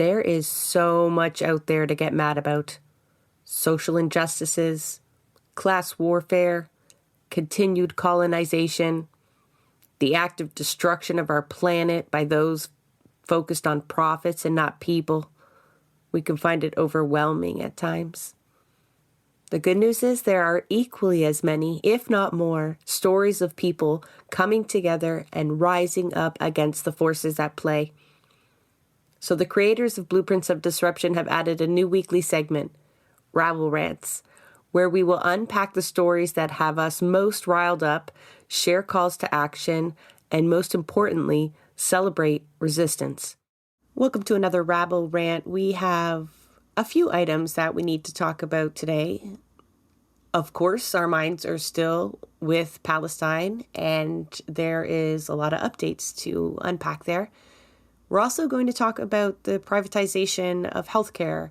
There is so much out there to get mad about. Social injustices, class warfare, continued colonization, the active destruction of our planet by those focused on profits and not people. We can find it overwhelming at times. The good news is there are equally as many, if not more, stories of people coming together and rising up against the forces at play. So the creators of Blueprints of Disruption have added a new weekly segment, Rabble Rants, where we will unpack the stories that have us most riled up, share calls to action, and most importantly, celebrate resistance. Welcome to another Rabble Rant. We have a few items that we need to talk about today. Of course, our minds are still with Palestine, and there is a lot of updates to unpack there. We're also going to talk about the privatization of healthcare,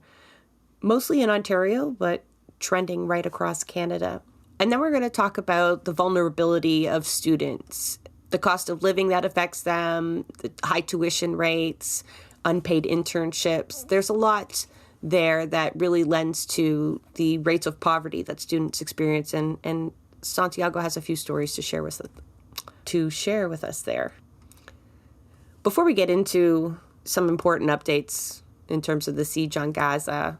mostly in Ontario, but trending right across Canada. And then we're going to talk about the vulnerability of students, the cost of living that affects them, the high tuition rates, unpaid internships. There's a lot there that really lends to the rates of poverty that students experience. And Santiago has a few stories to share with us there. Before we get into some important updates in terms of the siege on Gaza,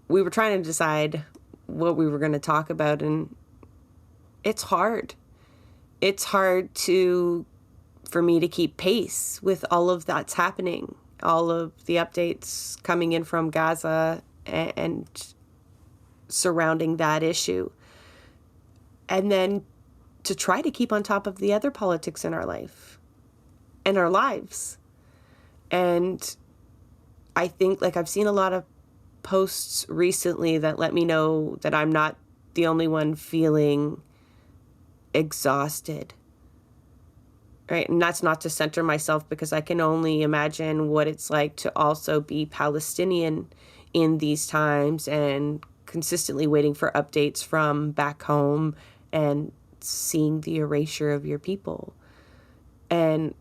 we were trying to decide what we were going to talk about, and it's hard. It's hard for me to keep pace with all of that's happening, all of the updates coming in from Gaza and surrounding that issue. And then to try to keep on top of the other politics in our life and our lives. And I think, I've seen a lot of posts recently that let me know that I'm not the only one feeling exhausted. Right? And that's not to center myself, because I can only imagine what it's like to also be Palestinian in these times and consistently waiting for updates from back home and seeing the erasure of your people. And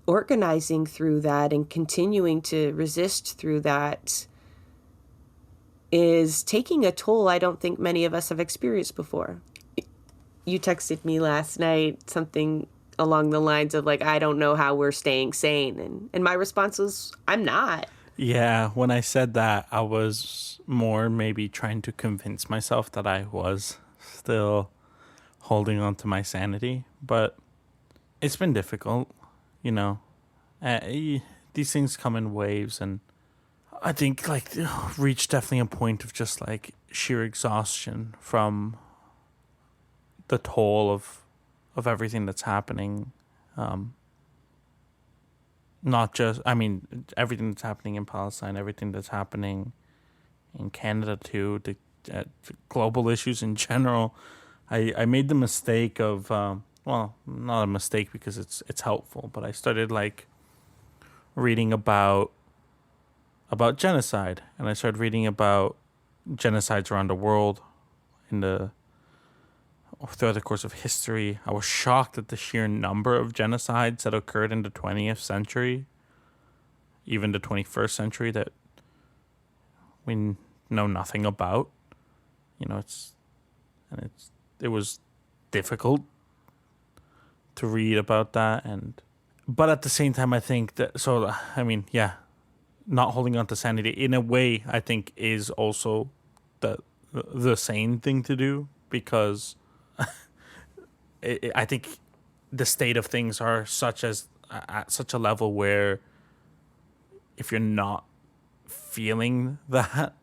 organizing through that and continuing to resist through that is taking a toll I don't think many of us have experienced before. You texted me last night something along the lines of I don't know how we're staying sane. And my response was, I'm not. Yeah, when I said that, I was more maybe trying to convince myself that I was still holding on to my sanity. But it's been difficult, these things come in waves, and I think reached definitely a point of just sheer exhaustion from the toll of everything that's happening. Not just, everything that's happening in Palestine, everything that's happening in Canada too, the global issues in general. I made the mistake of, well, not a mistake because it's helpful, but I started reading about genocide, and I started reading about genocides around the world throughout the course of history. I was shocked at the sheer number of genocides that occurred in the 20th century, even the 21st century, that we know nothing about. It was difficult to read about that, but at the same time, I think that not holding on to sanity in a way, I think, is also the sane thing to do, because I think the state of things are at such a level where if you're not feeling that,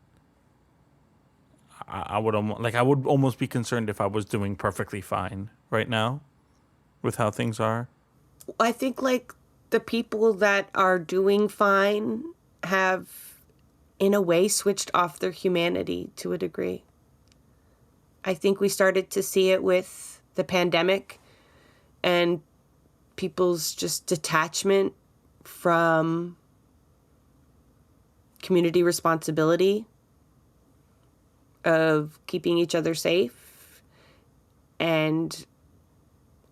I would almost be concerned if I was doing perfectly fine right now with how things are. I think the people that are doing fine have in a way switched off their humanity to a degree. I think we started to see it with the pandemic and people's just detachment from community responsibility of keeping each other safe and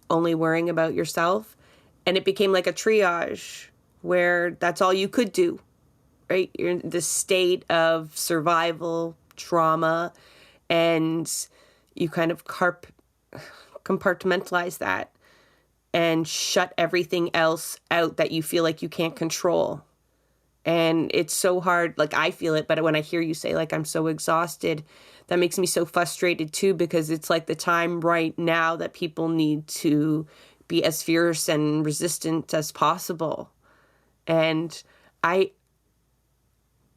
only worrying about yourself. And it became like a triage where that's all you could do right? You're in this state of survival trauma, and you kind of compartmentalize that and shut everything else out that you feel like you can't control. And it's so hard. Like, I feel it, but when I hear you say, like, I'm so exhausted, that makes me so frustrated too, because it's like the time right now that people need to be as fierce and resistant as possible. And I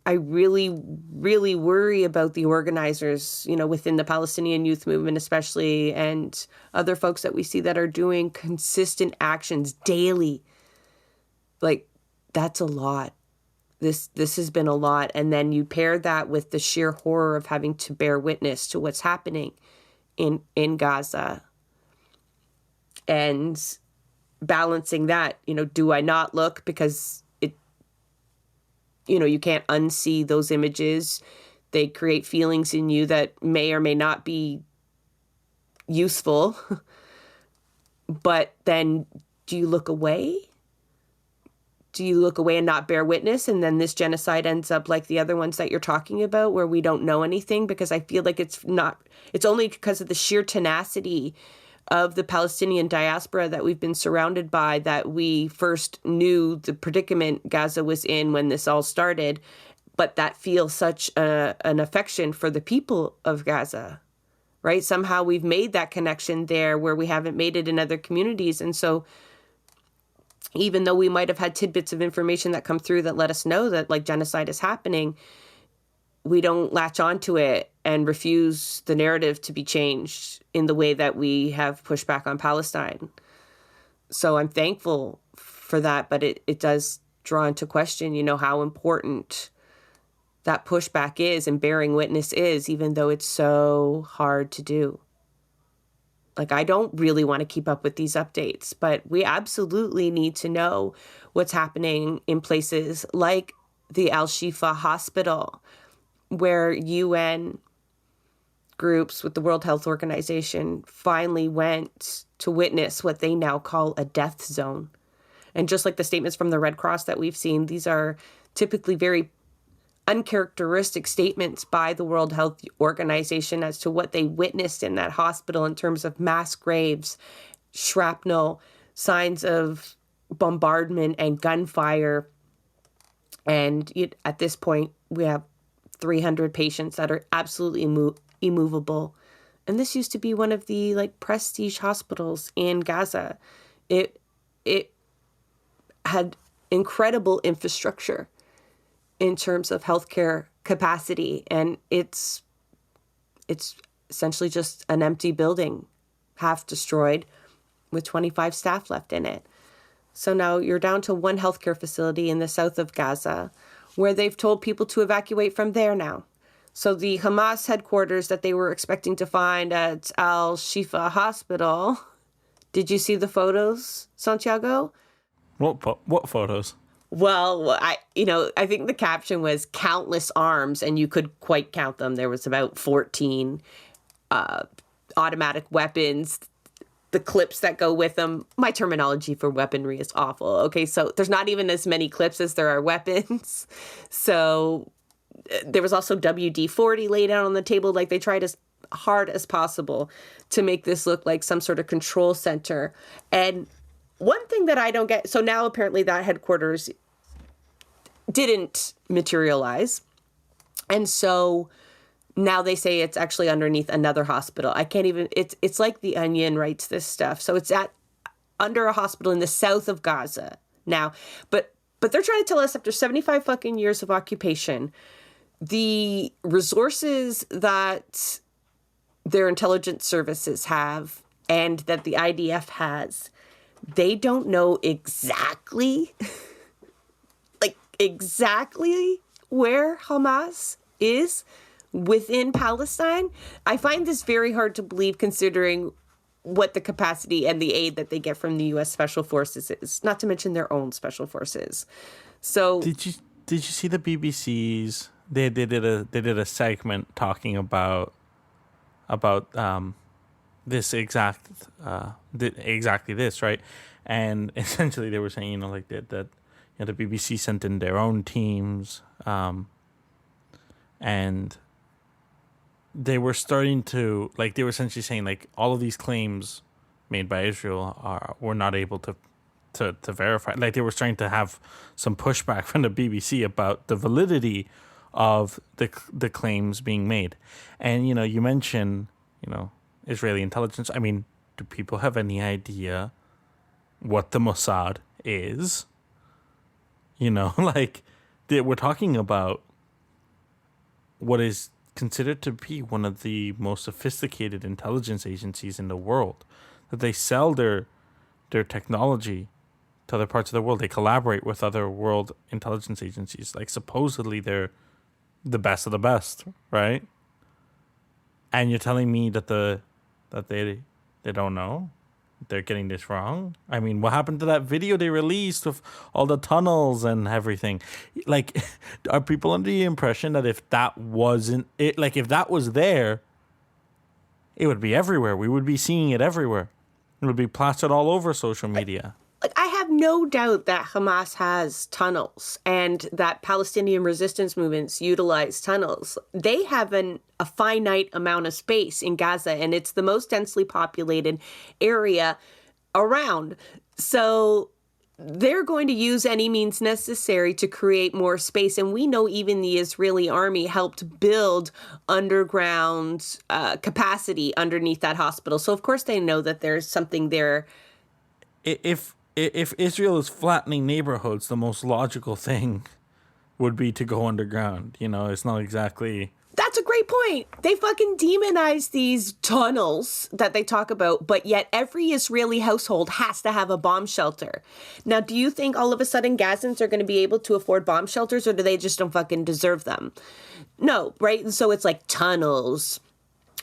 really, really worry about the organizers, within the Palestinian youth movement especially, and other folks that we see that are doing consistent actions daily. Like, that's a lot. This has been a lot. And then you pair that with the sheer horror of having to bear witness to what's happening in Gaza. And balancing that, do I not look? Because you can't unsee those images. They create feelings in you that may or may not be useful. But then do you look away? Do you look away and not bear witness? And then this genocide ends up like the other ones that you're talking about, where we don't know anything, because I feel like it's only because of the sheer tenacity of the Palestinian diaspora that we've been surrounded by that we first knew the predicament Gaza was in when this all started, but that feels such an affection for the people of Gaza, right? Somehow we've made that connection there where we haven't made it in other communities. And so even though we might have had tidbits of information that come through that let us know that like genocide is happening, we don't latch onto it and refuse the narrative to be changed in the way that we have pushed back on Palestine. So I'm thankful for that, but it does draw into question, how important that pushback is and bearing witness is, even though it's so hard to do. Like, I don't really want to keep up with these updates, but we absolutely need to know what's happening in places like the Al-Shifa Hospital, where UN groups with the World Health Organization finally went to witness what they now call a death zone. And just like the statements from the Red Cross that we've seen, these are typically very uncharacteristic statements by the World Health Organization as to what they witnessed in that hospital in terms of mass graves, shrapnel, signs of bombardment and gunfire. And at this point, we have 300 patients that are absolutely immovable. And this used to be one of the prestige hospitals in Gaza. It had incredible infrastructure in terms of healthcare capacity, and it's essentially just an empty building, half destroyed, with 25 staff left in it. So now you're down to one healthcare facility in the south of Gaza, where they've told people to evacuate from there now. So the Hamas headquarters that they were expecting to find at Al-Shifa Hospital, did you see the photos, Santiago? What photos? Well, I think the caption was countless arms, and you could quite count them. There was about 14 automatic weapons, the clips that go with them. My terminology for weaponry is awful. Okay, so there's not even as many clips as there are weapons. So there was also WD-40 laid out on the table. Like, they tried as hard as possible to make this look like some sort of control center. And one thing that I don't get, so now apparently that headquarters didn't materialize. And so now they say it's actually underneath another hospital. I can't even, it's like The Onion writes this stuff. So it's under a hospital in the south of Gaza now. But they're trying to tell us after 75 fucking years of occupation, the resources that their intelligence services have and that the IDF has, they don't know exactly where Hamas is within Palestine. I find this very hard to believe, considering what the capacity and the aid that they get from the U.S. Special Forces is, not to mention their own special forces. So did you see the BBC's? They did a segment talking about this exactly this, right? And essentially they were saying, that the BBC sent in their own teams, and they were starting to, like, they were essentially saying, like, all of these claims made by Israel were not able to verify. Like, they were starting to have some pushback from the BBC about the validity of the claims being made. And, you mentioned, Israeli intelligence. I mean, do people have any idea what the Mossad is? Like, we're talking about what is considered to be one of the most sophisticated intelligence agencies in the world. That they sell their technology to other parts of the world. They collaborate with other world intelligence agencies. Like, supposedly they're the best of the best, right? And you're telling me that they don't know? They're getting this wrong? I mean, what happened to that video they released of all the tunnels and everything? Like, are people under the impression that if that wasn't it, like, if that was there, it would be everywhere? We would be seeing it everywhere. It would be plastered all over social media. Like, I have no doubt that Hamas has tunnels and that Palestinian resistance movements utilize tunnels. They have a finite amount of space in Gaza, and it's the most densely populated area around. So they're going to use any means necessary to create more space. And we know even the Israeli army helped build underground capacity underneath that hospital. So, of course, they know that there's something there. If Israel is flattening neighborhoods, the most logical thing would be to go underground. It's not exactly... That's a great point. They fucking demonize these tunnels that they talk about, but yet every Israeli household has to have a bomb shelter. Now, do you think all of a sudden Gazans are going to be able to afford bomb shelters, or do they just don't fucking deserve them? No, right? So it's like tunnels,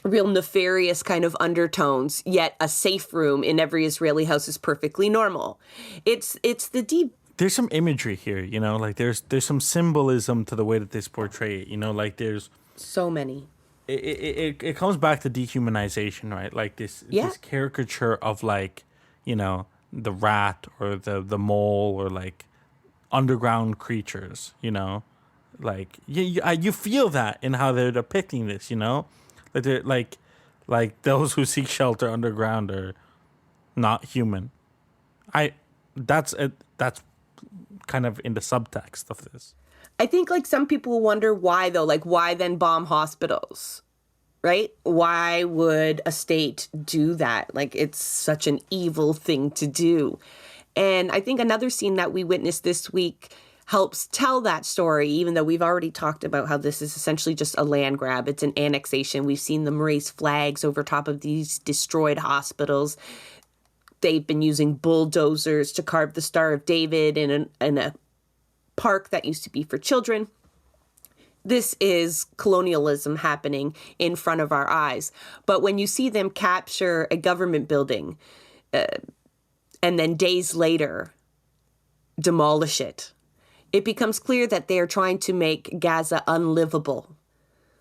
real nefarious kind of undertones, yet a safe room in every Israeli house is perfectly normal. It's the deep... There's some imagery here, like there's some symbolism to the way that they portray it, like there's... So many. It comes back to dehumanization, right? Like this caricature of, like, the rat or the mole or, like, underground creatures, like you feel that in how they're depicting this, that they're like those who seek shelter underground are not human. That's kind of in the subtext of this. I think, like, some people wonder why, though. Like, why then bomb hospitals, right? Why would a state do that? Like, it's such an evil thing to do. And I think another scene that we witnessed this week helps tell that story, even though we've already talked about how this is essentially just a land grab. It's an annexation. We've seen them raise flags over top of these destroyed hospitals. They've been using bulldozers to carve the Star of David in a park that used to be for children. This is colonialism happening in front of our eyes. But when you see them capture a government building and then days later demolish it, it becomes clear that they are trying to make Gaza unlivable.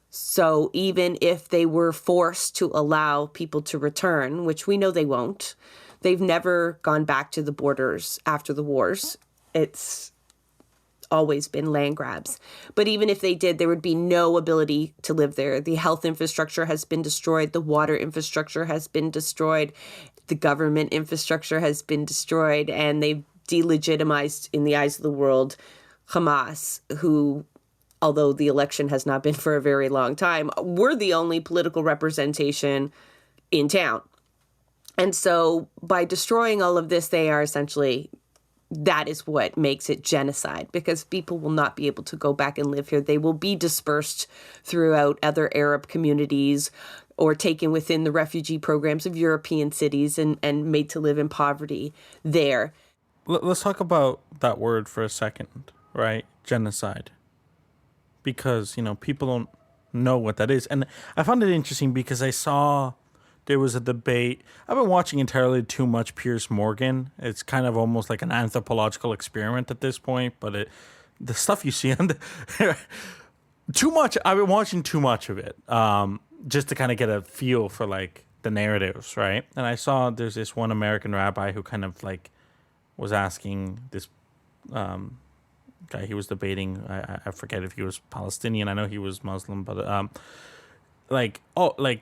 So even if they were forced to allow people to return, which we know they won't, they've never gone back to the borders after the wars. It's always been land grabs. But even if they did, there would be no ability to live there. The health infrastructure has been destroyed. The water infrastructure has been destroyed. The government infrastructure has been destroyed. And they've delegitimized, in the eyes of the world, Hamas, who, although the election has not been for a very long time, were the only political representation in town. And so by destroying all of this, they are essentially... that is what makes it genocide, because people will not be able to go back and live here. They will be dispersed throughout other Arab communities or taken within the refugee programs of European cities and made to live in poverty there. Let's talk about that word for a second, right? Genocide. Because, people don't know what that is. And I found it interesting because I saw... there was a debate. I've been watching entirely too much Piers Morgan. It's kind of almost like an anthropological experiment at this point, but the stuff you see on too much. I've been watching too much of it, just to kind of get a feel for, like, the narratives, right? And I saw there's this one American rabbi who kind of, like, was asking this guy he was debating. I forget if he was Palestinian. I know he was Muslim, but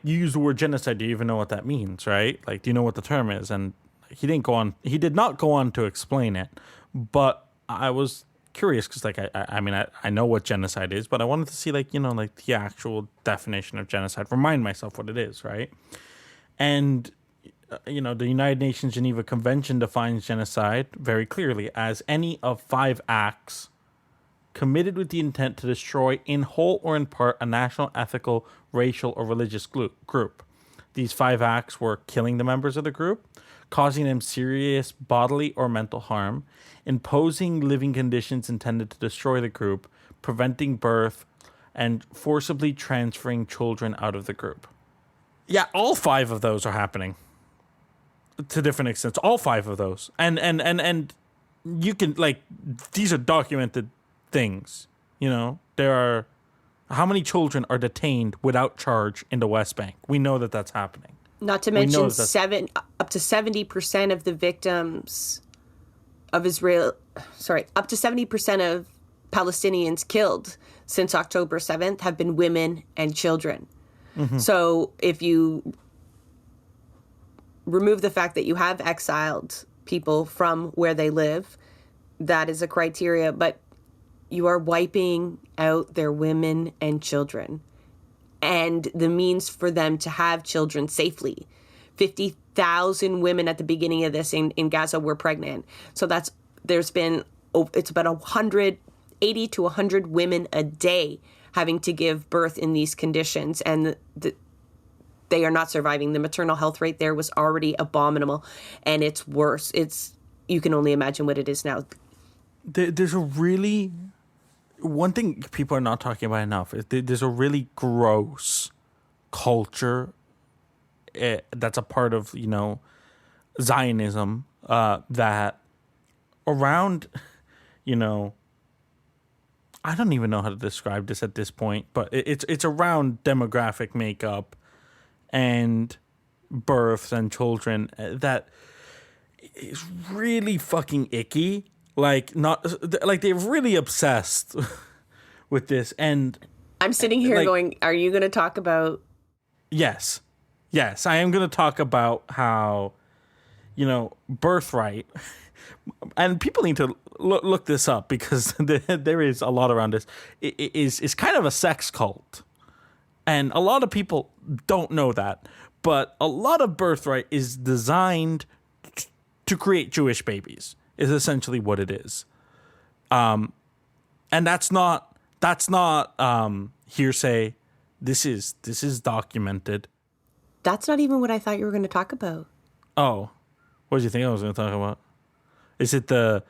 you use the word genocide. Do you even know what that means, right? Like, do you know what the term is? And he did not go on to explain it, but I was curious because, like, I know what genocide is, but I wanted to see, like, the actual definition of genocide, remind myself what it is, right? And, the United Nations Geneva Convention defines genocide very clearly as any of 5 acts committed with the intent to destroy in whole or in part a national, ethical, racial, or religious group. These 5 acts were killing the members of the group, causing them serious bodily or mental harm, imposing living conditions intended to destroy the group, preventing birth, and forcibly transferring children out of the group. Yeah, all 5 of those are happening to different extents. All 5 of those. And you can, like, these are documented things. There are, how many children are detained without charge in the West Bank? We know that that's happening. Not to mention up to 70% of the victims of up to 70% of Palestinians killed since October 7th have been women and children. Mm-hmm. So if you remove the fact that you have exiled people from where they live, that is a criteria, but you are wiping out their women and children and the means for them to have children safely. 50,000 women at the beginning of this in Gaza were pregnant. So it's about 180 to 100 women a day having to give birth in these conditions. And they are not surviving. The maternal health rate there was already abominable, and it's worse. You can only imagine what it is now. There's one thing people are not talking about enough. There's a really gross culture that's a part of, Zionism, that around, I don't even know how to describe this at this point, but it's around demographic makeup and births and children that is really fucking icky. Like, they're really obsessed with this. And I'm sitting here going, are you going to talk about? Yes, I am going to talk about how, birthright, and people need to look this up because there is a lot around this. It is kind of a sex cult. And a lot of people don't know that. But a lot of birthright is designed to create Jewish babies. Is essentially what it is. And that's not hearsay. This is documented. That's not even what I thought you were going to talk about. Oh, what did you think I was going to talk about? Is it the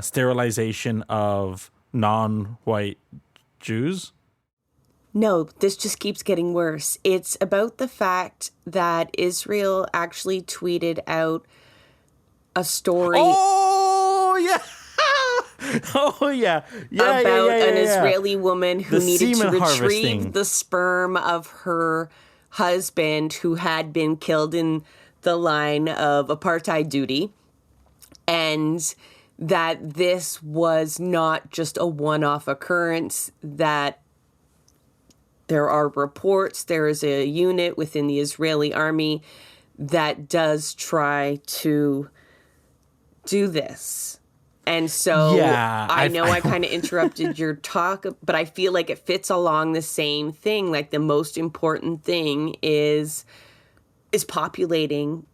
sterilization of non-white Jews? No, this just keeps getting worse. It's about the fact that Israel actually tweeted out a story. Oh yeah. Oh yeah. About an Israeli woman who needed to retrieve the sperm of her husband who had been killed in the line of apartheid duty, and that this was not just a one-off occurrence, that there are reports, there is a unit within the Israeli army that does try to do this. And so I know I kind of interrupted your talk, but I feel like it fits along the same thing. Like, the most important thing is populating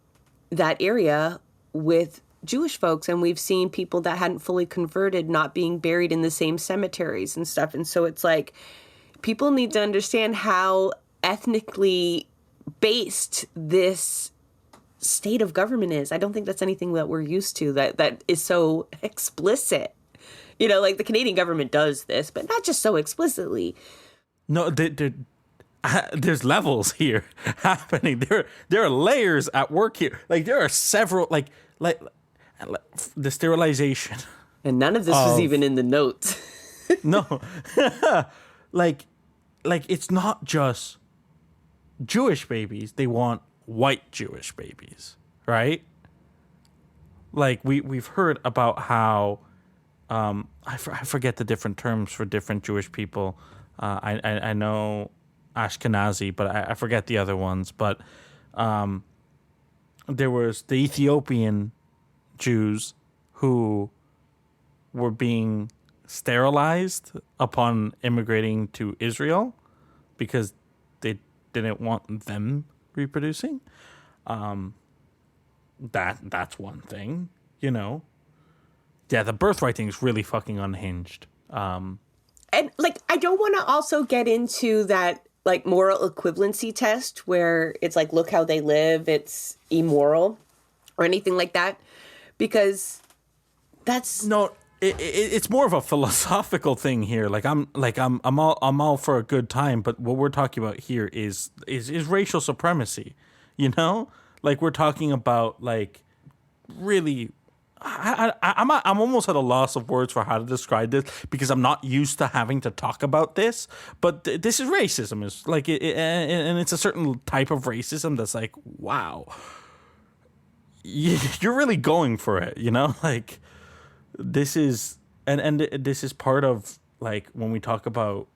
that area with Jewish folks. And we've seen people that hadn't fully converted not being buried in the same cemeteries and stuff. And so it's like, people need to understand how ethnically based this state of government is. I don't think that's anything that we're used to that is so explicit. Like, the Canadian government does this, but not just so explicitly. No, there's levels here happening. There are layers at work here. Like, there are several, like the sterilization. And none of this was even in the notes. No. like it's not just Jewish babies. They want white Jewish babies, right? Like, we've heard about how I forget the different terms for different Jewish people. I know Ashkenazi, but I forget the other ones. But there was the Ethiopian Jews who were being sterilized upon immigrating to Israel because they didn't want them reproducing. That's one thing, you know. Yeah, the birthright thing is really fucking unhinged. And like, I don't want to also get into that like moral equivalency test where it's like, look how they live, it's immoral or anything like that, because that's no. It's more of a philosophical thing here. I'm all for a good time, but what we're talking about here is racial supremacy. You know, like we're talking about like really. I'm almost at a loss of words for how to describe this because I'm not used to having to talk about this. But this is racism. It's like and it's a certain type of racism that's like, wow, you're really going for it. You know, like. This is and this is part of like when we talk about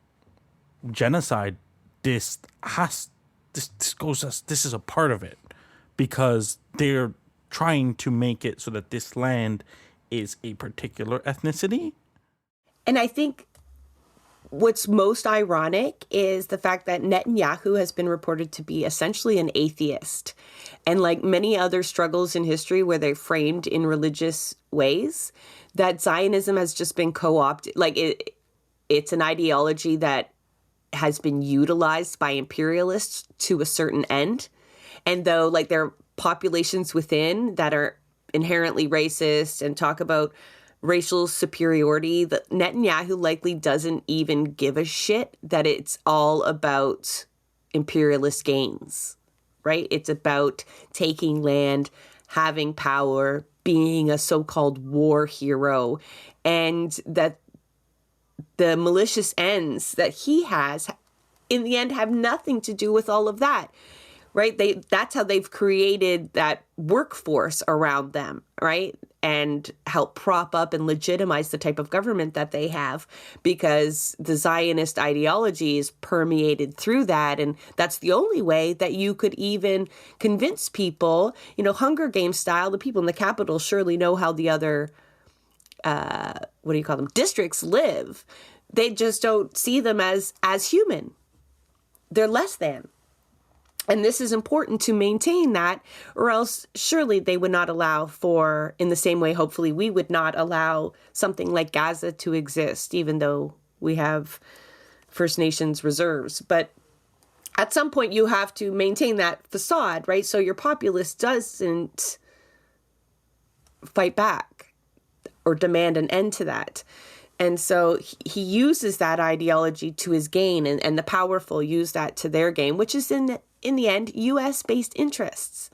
genocide, this is a part of it because they're trying to make it so that this land is a particular ethnicity. And I think what's most ironic is the fact that Netanyahu has been reported to be essentially an atheist. And like many other struggles in history where they're framed in religious ways, that Zionism has just been co-opted. Like it's an ideology that has been utilized by imperialists to a certain end. And though like there are populations within that are inherently racist and talk about racial superiority, that Netanyahu likely doesn't even give a shit that it's all about imperialist gains, right? It's about taking land, having power, being a so-called war hero, and that the malicious ends that he has in the end have nothing to do with all of that, right? That's how they've created that workforce around them, right? And help prop up and legitimize the type of government that they have because the Zionist ideology is permeated through that. And that's the only way that you could even convince people, you know, Hunger Games style, the people in the capital surely know how the other, districts live. They just don't see them as human. They're less than. And this is important to maintain that, or else surely they would not allow for, in the same way, hopefully we would not allow something like Gaza to exist, even though we have First Nations reserves. But at some point you have to maintain that facade, right? So your populace doesn't fight back or demand an end to that. And so he uses that ideology to his gain, and the powerful use that to their gain, which is in the end, U.S.-based interests,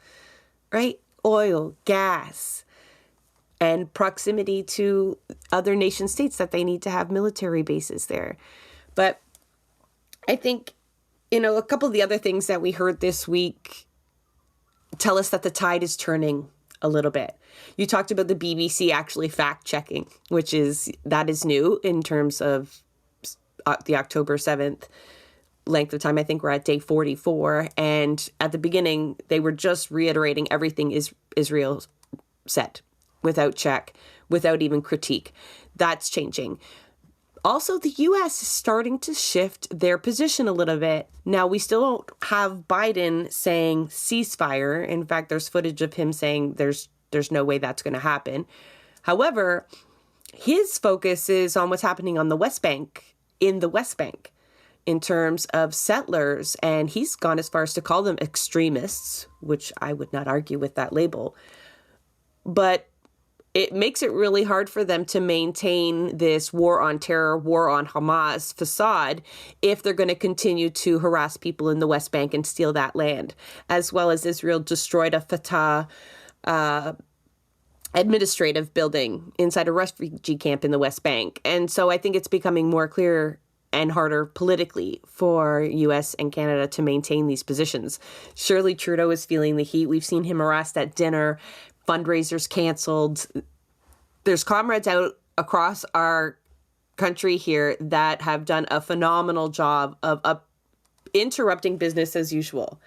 right? Oil, gas, and proximity to other nation states that they need to have military bases there. But I think, you know, a couple of the other things that we heard this week tell us that the tide is turning a little bit. You talked about the BBC actually fact-checking, that is new in terms of the October 7th length of time. I think we're at day 44. And at the beginning, they were just reiterating everything Israel said without check, without even critique. That's changing. Also, the U.S. is starting to shift their position a little bit. Now, we still don't have Biden saying ceasefire. In fact, there's footage of him saying there's no way that's going to happen. However, his focus is on what's happening on the West Bank, in the West Bank, in terms of settlers. And he's gone as far as to call them extremists, which I would not argue with that label. But it makes it really hard for them to maintain this war on terror, war on Hamas facade if they're going to continue to harass people in the West Bank and steal that land, as well as Israel destroyed a Fatah administrative building inside a refugee camp in the West Bank. And so I think it's becoming more clear and harder politically for U.S. and Canada to maintain these positions. Surely Trudeau is feeling the heat. We've seen him harassed at dinner, fundraisers canceled. There's comrades out across our country here that have done a phenomenal job of interrupting business as usual.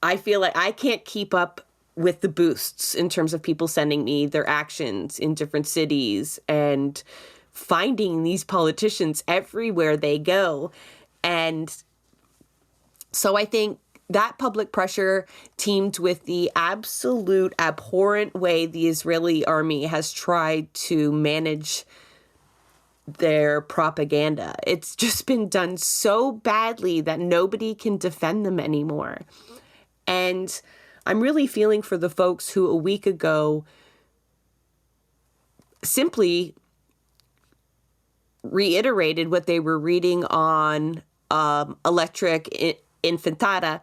I feel like I can't keep up with the boosts in terms of people sending me their actions in different cities and finding these politicians everywhere they go. And so I think that public pressure teamed with the absolute abhorrent way the Israeli army has tried to manage their propaganda. It's just been done so badly that nobody can defend them anymore. And I'm really feeling for the folks who a week ago simply reiterated what they were reading on Electric Intifada,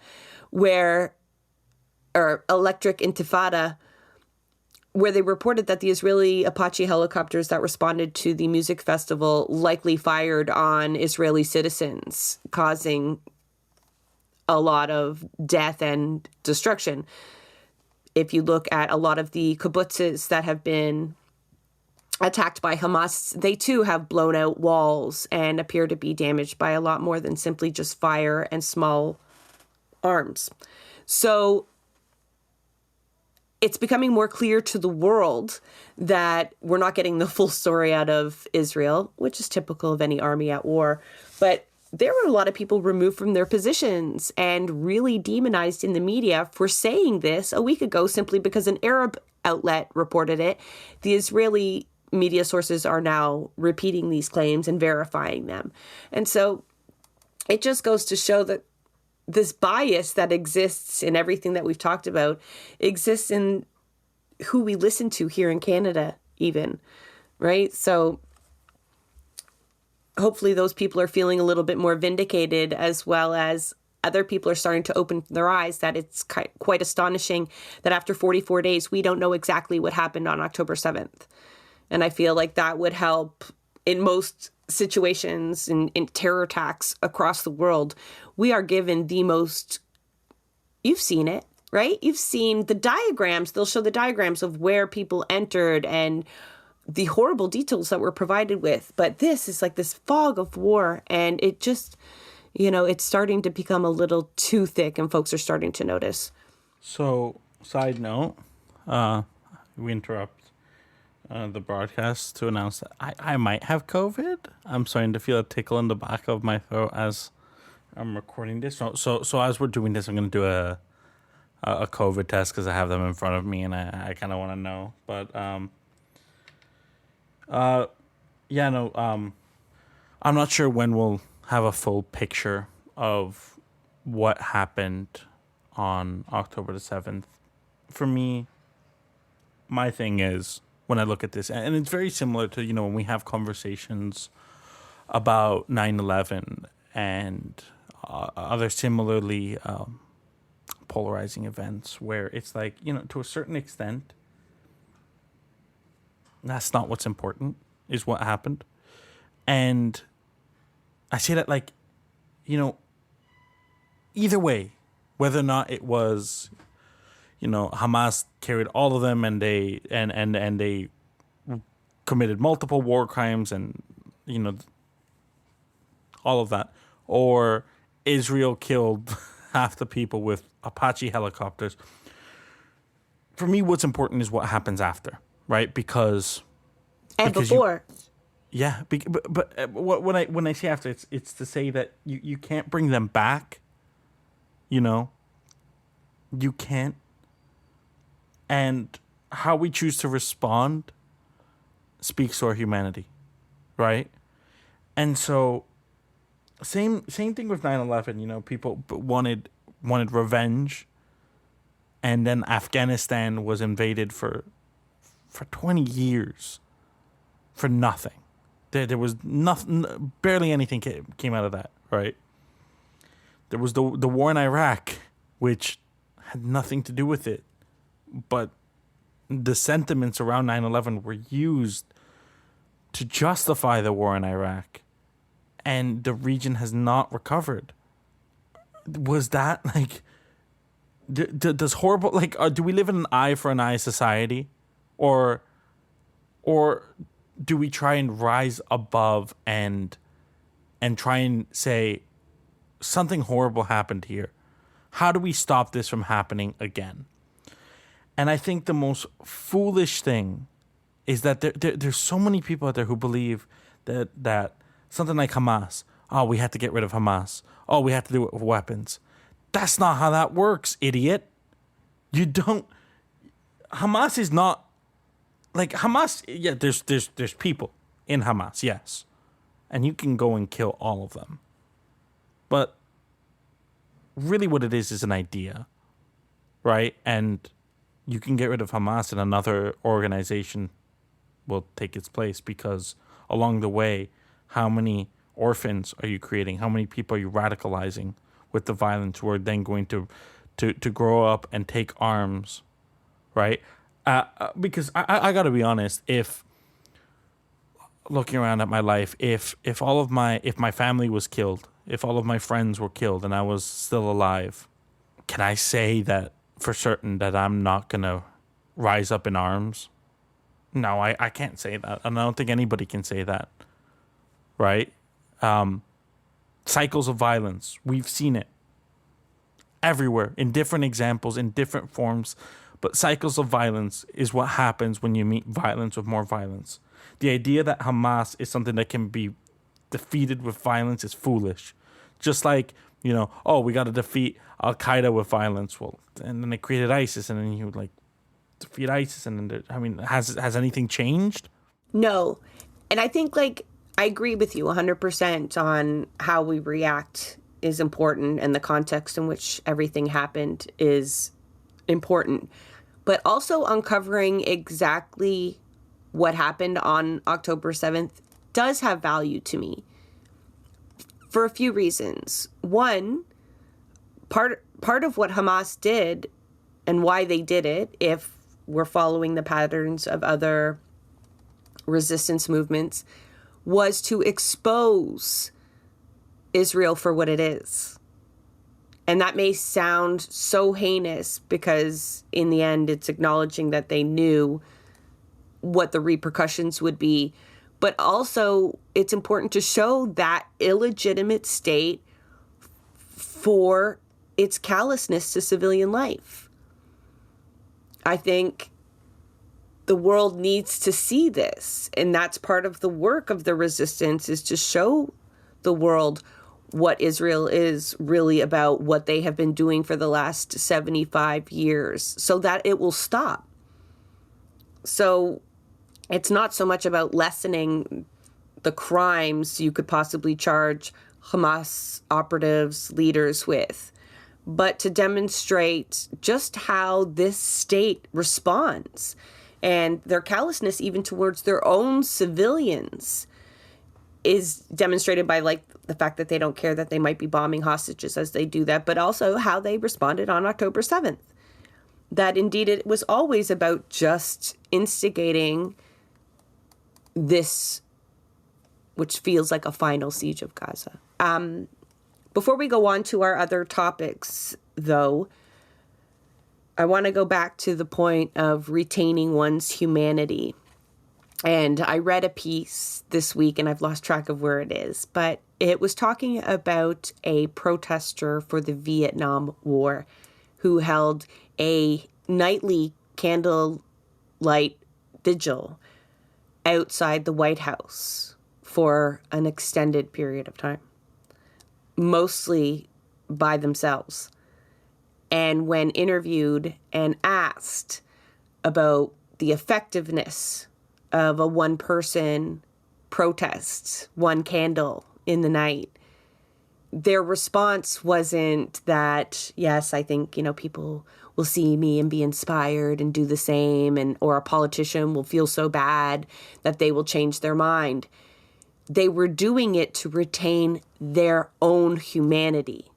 Electric Intifada, where they reported that the Israeli Apache helicopters that responded to the music festival likely fired on Israeli citizens, causing a lot of death and destruction. If you look at a lot of the kibbutzes that have been attacked by Hamas, they too have blown out walls and appear to be damaged by a lot more than simply just fire and small arms. So it's becoming more clear to the world that we're not getting the full story out of Israel, which is typical of any army at war. But there were a lot of people removed from their positions and really demonized in the media for saying this a week ago simply because an Arab outlet reported it. The Israeli media sources are now repeating these claims and verifying them. And so it just goes to show that this bias that exists in everything that we've talked about exists in who we listen to here in Canada even, right? So hopefully those people are feeling a little bit more vindicated, as well as other people are starting to open their eyes that it's quite astonishing that after 44 days, we don't know exactly what happened on October 7th. And I feel like that would help in most situations in terror attacks across the world. We are given the most, you've seen it, right? You've seen the diagrams. They'll show the diagrams of where people entered and the horrible details that we're provided with. But this is like this fog of war. And it just, it's starting to become a little too thick and folks are starting to notice. So, side note, we interrupt the broadcast to announce that I might have COVID. I'm starting to feel a tickle in the back of my throat as I'm recording this. So as we're doing this, I'm going to do a COVID test because I have them in front of me and I kind of want to know. But I'm not sure when we'll have a full picture of what happened on October the 7th. For me, my thing is, when I look at this, and it's very similar to, when we have conversations about 9/11 and other similarly polarizing events where it's like, to a certain extent, that's not what's important, is what happened. And I say that like, either way, whether or not it was, Hamas carried all of them and they and they committed multiple war crimes and all of that, or Israel killed half the people with Apache helicopters. For me, what's important is what happens after, right? Because before. But when I say after, it's to say that you can't bring them back. You can't. And how we choose to respond speaks to our humanity, right? And so, same thing with 9/11. People wanted revenge, and then Afghanistan was invaded for 20 years for nothing. There was nothing, barely anything came out of that, right? There was the war in Iraq, which had nothing to do with it. But the sentiments around 9/11 were used to justify the war in Iraq. And the region has not recovered. Was that like... Does horrible... Like, do we live in an eye for an eye society? Or do we try and rise above and try and say something horrible happened here? How do we stop this from happening again? And I think the most foolish thing is that there's so many people out there who believe that something like Hamas, oh, we have to get rid of Hamas. Oh, we have to do it with weapons. That's not how that works, idiot. You don't. Hamas is not like Hamas. Yeah, there's people in Hamas, yes, and you can go and kill all of them. But really, what it is an idea, right? And you can get rid of Hamas, and another organization will take its place, because along the way, how many orphans are you creating? How many people are you radicalizing with the violence who are then going to grow up and take arms, right? Because I got to be honest, if looking around at my life, if my family was killed, if all of my friends were killed and I was still alive, can I say that for certain that I'm not going to rise up in arms? No, I can't say that. And I don't think anybody can say that, right? Cycles of violence, we've seen it everywhere in different examples, in different forms. But cycles of violence is what happens when you meet violence with more violence. The idea that Hamas is something that can be defeated with violence is foolish. Just like, oh, we got to defeat Al-Qaeda with violence. Well, and then they created ISIS, and then you defeat ISIS, and then has anything changed? No. And I think I agree with you 100% on how we react is important, and the context in which everything happened is important. But also uncovering exactly what happened on October 7th does have value to me for a few reasons. One, part of what Hamas did and why they did it, if we're following the patterns of other resistance movements, was to expose Israel for what it is. And that may sound so heinous because in the end it's acknowledging that they knew what the repercussions would be. But also it's important to show that illegitimate state for its callousness to civilian life. I think the world needs to see this. And that's part of the work of the resistance, is to show the world what Israel is really about, what they have been doing for the last 75 years, so that it will stop. So it's not so much about lessening the crimes you could possibly charge Hamas operatives, leaders with, but to demonstrate just how this state responds and their callousness even towards their own civilians is demonstrated by the fact that they don't care that they might be bombing hostages as they do that, but also how they responded on October 7th. That indeed it was always about just instigating this, which feels like a final siege of Gaza. Before we go on to our other topics, though, I want to go back to the point of retaining one's humanity. And I read a piece this week, and I've lost track of where it is, but it was talking about a protester for the Vietnam War who held a nightly candlelight vigil outside the White House for an extended period of time, mostly by themselves. And when interviewed and asked about the effectiveness of a one-person protest, one candle in the night, their response wasn't that, yes, I think, people will see me and be inspired and do the same, or a politician will feel so bad that they will change their mind. They were doing it to retain their own humanity.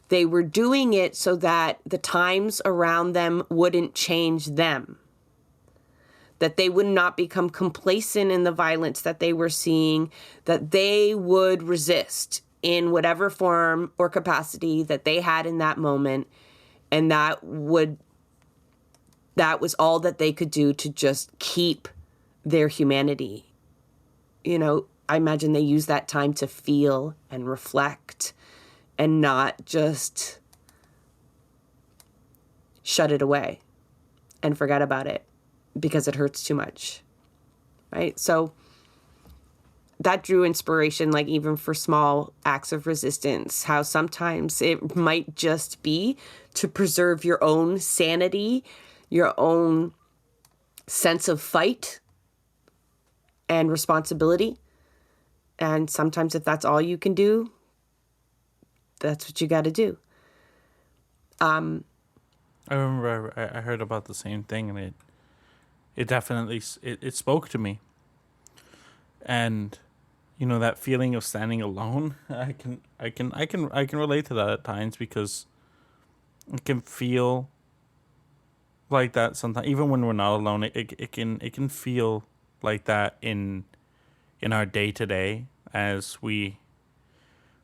They were doing it so that the times around them wouldn't change them, that they would not become complacent in the violence that they were seeing, that they would resist in whatever form or capacity that they had in that moment. And that was all that they could do to just keep their humanity. You know, I imagine they use that time to feel and reflect and not just shut it away and forget about it because it hurts too much, right? So that drew inspiration, like even for small acts of resistance, how sometimes it might just be to preserve your own sanity, your own sense of fight and responsibility. And sometimes if that's all you can do, that's what you got to do. I remember I heard about the same thing, and it definitely it spoke to me. And you know, that feeling of standing alone, I can relate to that at times, because it can feel like that sometimes, even when we're not alone. It can feel like that in our day to day, as when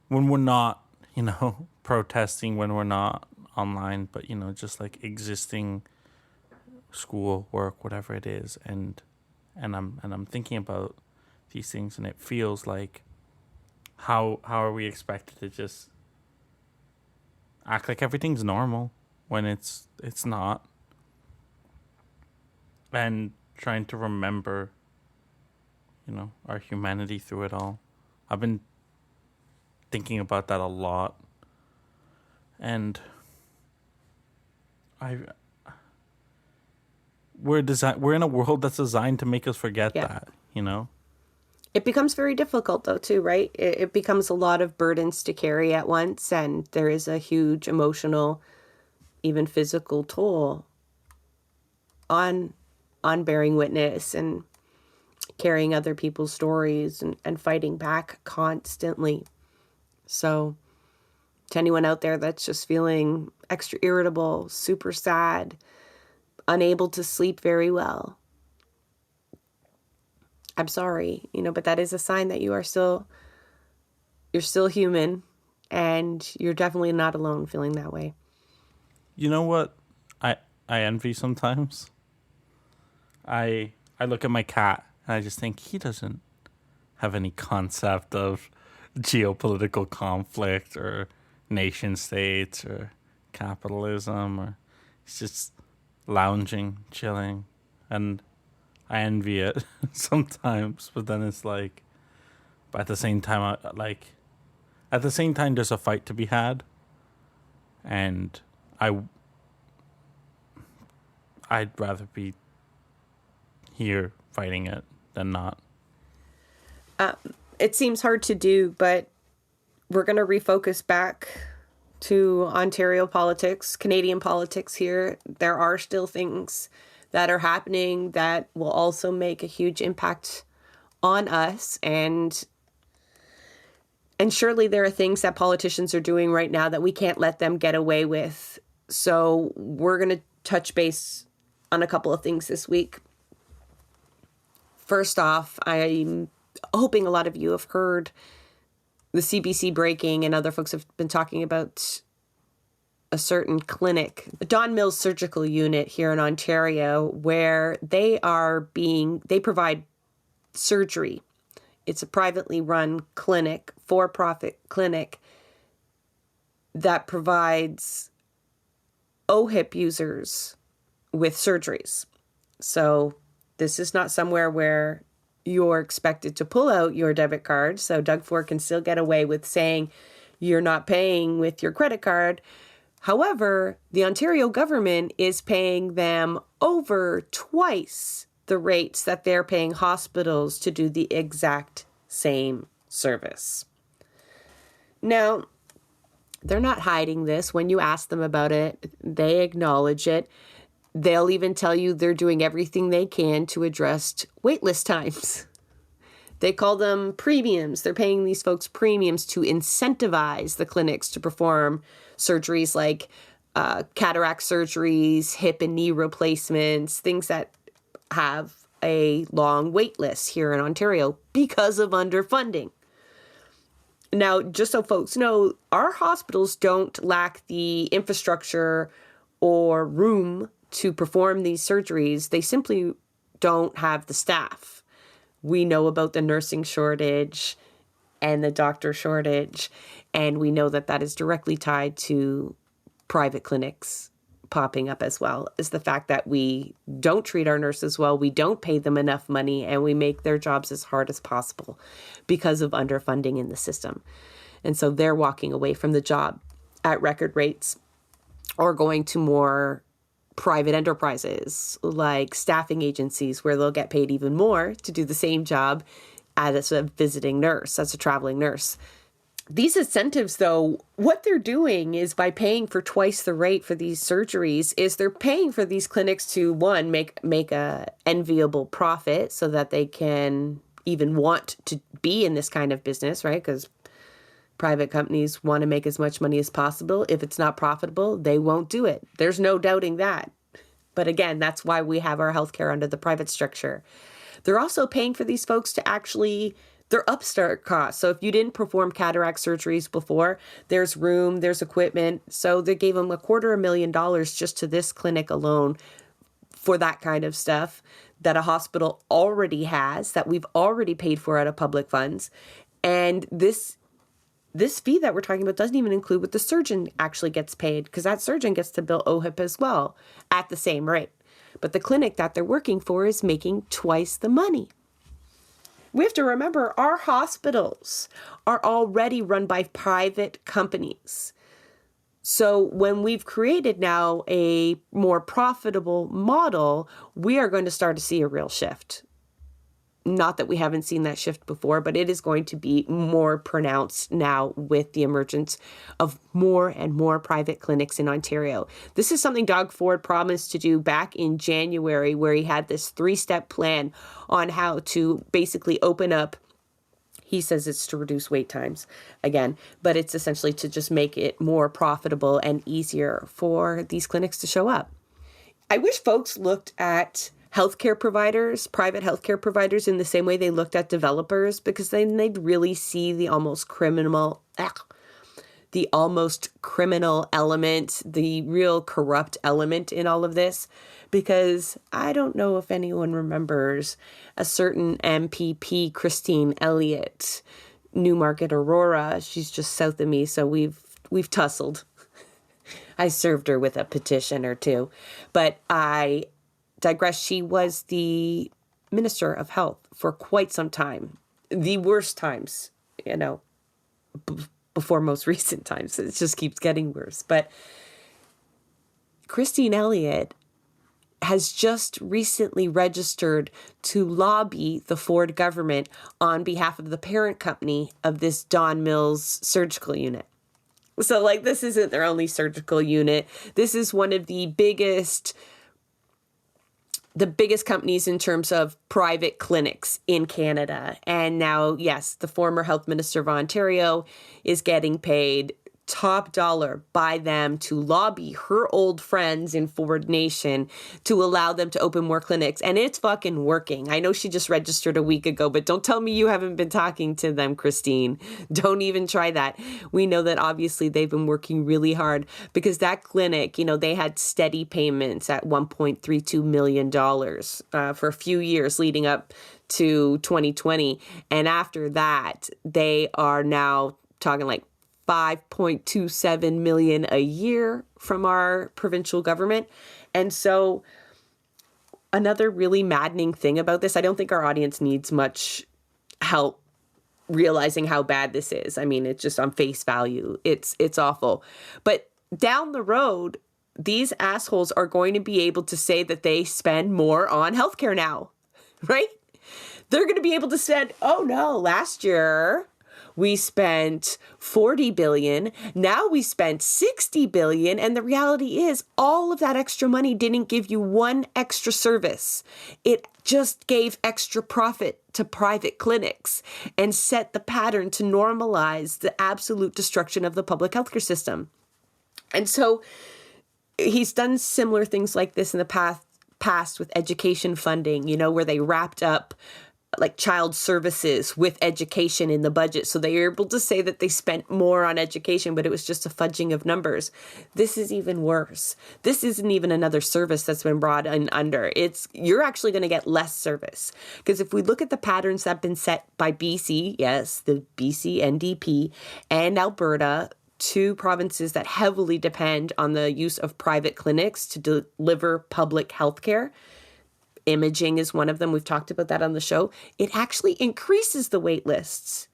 we're not, you know, protesting, when we're not online, but you know, just like existing, school, work, whatever it is, and I'm thinking about these things, and it feels like how are we expected to just act like everything's normal when it's not, and trying to remember, you know, our humanity through it all. I've been thinking about that a lot, and we're in a world that's designed to make us forget that, you know. It becomes very difficult, though, too, right? It becomes a lot of burdens to carry at once, and there is a huge emotional, even physical toll on bearing witness and carrying other people's stories and fighting back constantly. So to anyone out there that's just feeling extra irritable, super sad, unable to sleep very well, I'm sorry, you know, but that is a sign that you're still human, and you're definitely not alone feeling that way. You know what I envy sometimes? I look at my cat and I just think he doesn't have any concept of geopolitical conflict or nation states or capitalism, or he's just lounging, chilling, and I envy it sometimes. But then it's like, but at the same time, there's a fight to be had, and I'd rather be here fighting it than not. It seems hard to do, but we're going to refocus back to Ontario politics, Canadian politics here. There are still things that are happening that will also make a huge impact on us. And surely there are things that politicians are doing right now that we can't let them get away with. So we're going to touch base on a couple of things this week. First off, I'm hoping a lot of you have heard the CBC breaking, and other folks have been talking about a certain clinic, the Don Mills Surgical Unit here in Ontario, where they provide surgery. It's a privately run clinic, for-profit clinic, that provides OHIP users with surgeries. So this is not somewhere where you're expected to pull out your debit card. So Doug Ford can still get away with saying you're not paying with your credit card. However, the Ontario government is paying them over twice the rates that they're paying hospitals to do the exact same service. Now, they're not hiding this. When you ask them about it, they acknowledge it. They'll even tell you they're doing everything they can to address waitlist times. They call them premiums. They're paying these folks premiums to incentivize the clinics to perform surgeries like cataract surgeries, hip and knee replacements, things that have a long wait list here in Ontario because of underfunding. Now, just so folks know, our hospitals don't lack the infrastructure or room to perform these surgeries. They simply don't have the staff. We know about the nursing shortage and the doctor shortage, and we know that that is directly tied to private clinics popping up, as well as the fact that we don't treat our nurses well, we don't pay them enough money, and we make their jobs as hard as possible because of underfunding in the system. And so they're walking away from the job at record rates or going to more private enterprises like staffing agencies where they'll get paid even more to do the same job as a visiting nurse, as a traveling nurse. These incentives, though, what they're doing is by paying for twice the rate for these surgeries is they're paying for these clinics to, one, make a enviable profit so that they can even want to be in this kind of business, right? Because private companies want to make as much money as possible. If it's not profitable, they won't do it. There's no doubting that. But again, that's why we have our healthcare under the private structure. They're also paying for these folks to actually, they're upstart costs. So if you didn't perform cataract surgeries before, there's room, there's equipment. So they gave them $250,000 just to this clinic alone for that kind of stuff that a hospital already has, that we've already paid for out of public funds. And this fee that we're talking about doesn't even include what the surgeon actually gets paid, because that surgeon gets to bill OHIP as well at the same rate. But the clinic that they're working for is making twice the money. We have to remember our hospitals are already run by private companies. So when we've created now a more profitable model, we are going to start to see a real shift. Not that we haven't seen that shift before, but it is going to be more pronounced now with the emergence of more and more private clinics in Ontario. This is something Doug Ford promised to do back in January, where he had this 3-step plan on how to basically open up. He says it's to reduce wait times again, but it's essentially to just make it more profitable and easier for these clinics to show up. I wish folks looked at healthcare providers, private healthcare providers, in the same way they looked at developers, because then they'd really see the almost criminal element, the real corrupt element in all of this. Because I don't know if anyone remembers a certain MPP, Christine Elliott, Newmarket, Aurora. She's just south of me, so we've tussled. I served her with a petition or two, but I digress. She was the Minister of Health for quite some time. The worst times, before most recent times. It just keeps getting worse. But Christine Elliott has just recently registered to lobby the Ford government on behalf of the parent company of this Don Mills surgical unit. So, this isn't their only surgical unit. This is one of the biggest companies in terms of private clinics in Canada. And now, yes, the former health minister of Ontario is getting paid top dollar by them to lobby her old friends in Ford Nation to allow them to open more clinics. And it's fucking working. I know she just registered a week ago, but don't tell me you haven't been talking to them, Christine. Don't even try that. We know that obviously they've been working really hard, because that clinic, they had steady payments at $1.32 million for a few years leading up to 2020. And after that, they are now talking $5.27 million a year from our provincial government. And so another really maddening thing about this, I don't think our audience needs much help realizing how bad this is. I mean, it's just on face value. It's awful. But down the road, these assholes are going to be able to say that they spend more on healthcare now, right? They're going to be able to say, oh no, last year we spent $40 billion. Now we spent $60 billion. And the reality is all of that extra money didn't give you one extra service. It just gave extra profit to private clinics and set the pattern to normalize the absolute destruction of the public healthcare system. And so he's done similar things like this in the past with education funding, where they wrapped up like child services with education in the budget. So they were able to say that they spent more on education, but it was just a fudging of numbers. This is even worse. This isn't even another service that's been brought in under. You're actually going to get less service. Because if we look at the patterns that have been set by BC, yes, the BC NDP and Alberta, two provinces that heavily depend on the use of private clinics to deliver public health care. Imaging is one of them. We've talked about that on the show. It actually increases the wait lists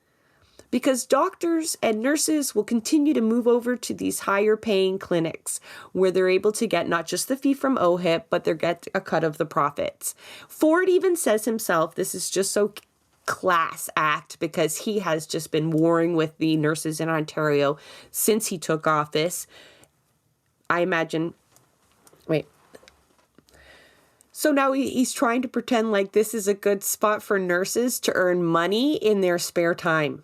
because doctors and nurses will continue to move over to these higher paying clinics where they're able to get not just the fee from OHIP, but they get a cut of the profits. Ford even says himself, this is just so class act because he has just been warring with the nurses in Ontario since he took office. I imagine, So now he's trying to pretend like this is a good spot for nurses to earn money in their spare time.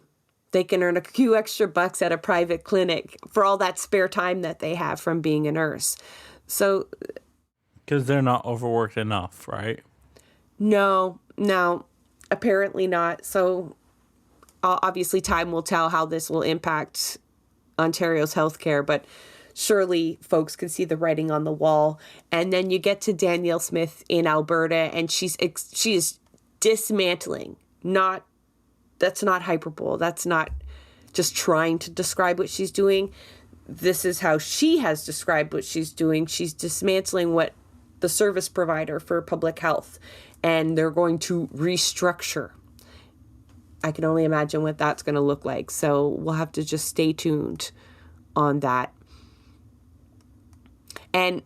They can earn a few extra bucks at a private clinic for all that spare time that they have from being a nurse. So, because they're not overworked enough, right? No, apparently not. So obviously time will tell how this will impact Ontario's healthcare, but surely folks can see the writing on the wall. And then you get to Danielle Smith in Alberta, and she is dismantling. That's not hyperbole. That's not just trying to describe what she's doing. This is how she has described what she's doing. She's dismantling what the service provider for public health, and they're going to restructure. I can only imagine what that's going to look like. So we'll have to just stay tuned on that. And,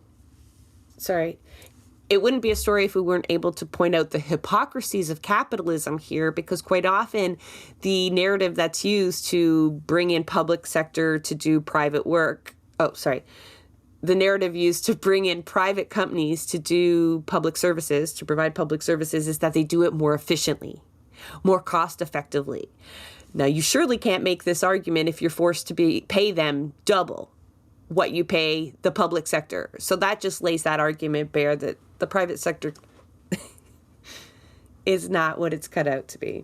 it wouldn't be a story if we weren't able to point out the hypocrisies of capitalism here, because quite often the narrative that's used to bring in public sector to do private work, the narrative used to bring in private companies to do public services, to provide public services, is that they do it more efficiently, more cost effectively. Now, you surely can't make this argument if you're forced to pay them double what you pay the public sector. So that just lays that argument bare that the private sector is not what it's cut out to be.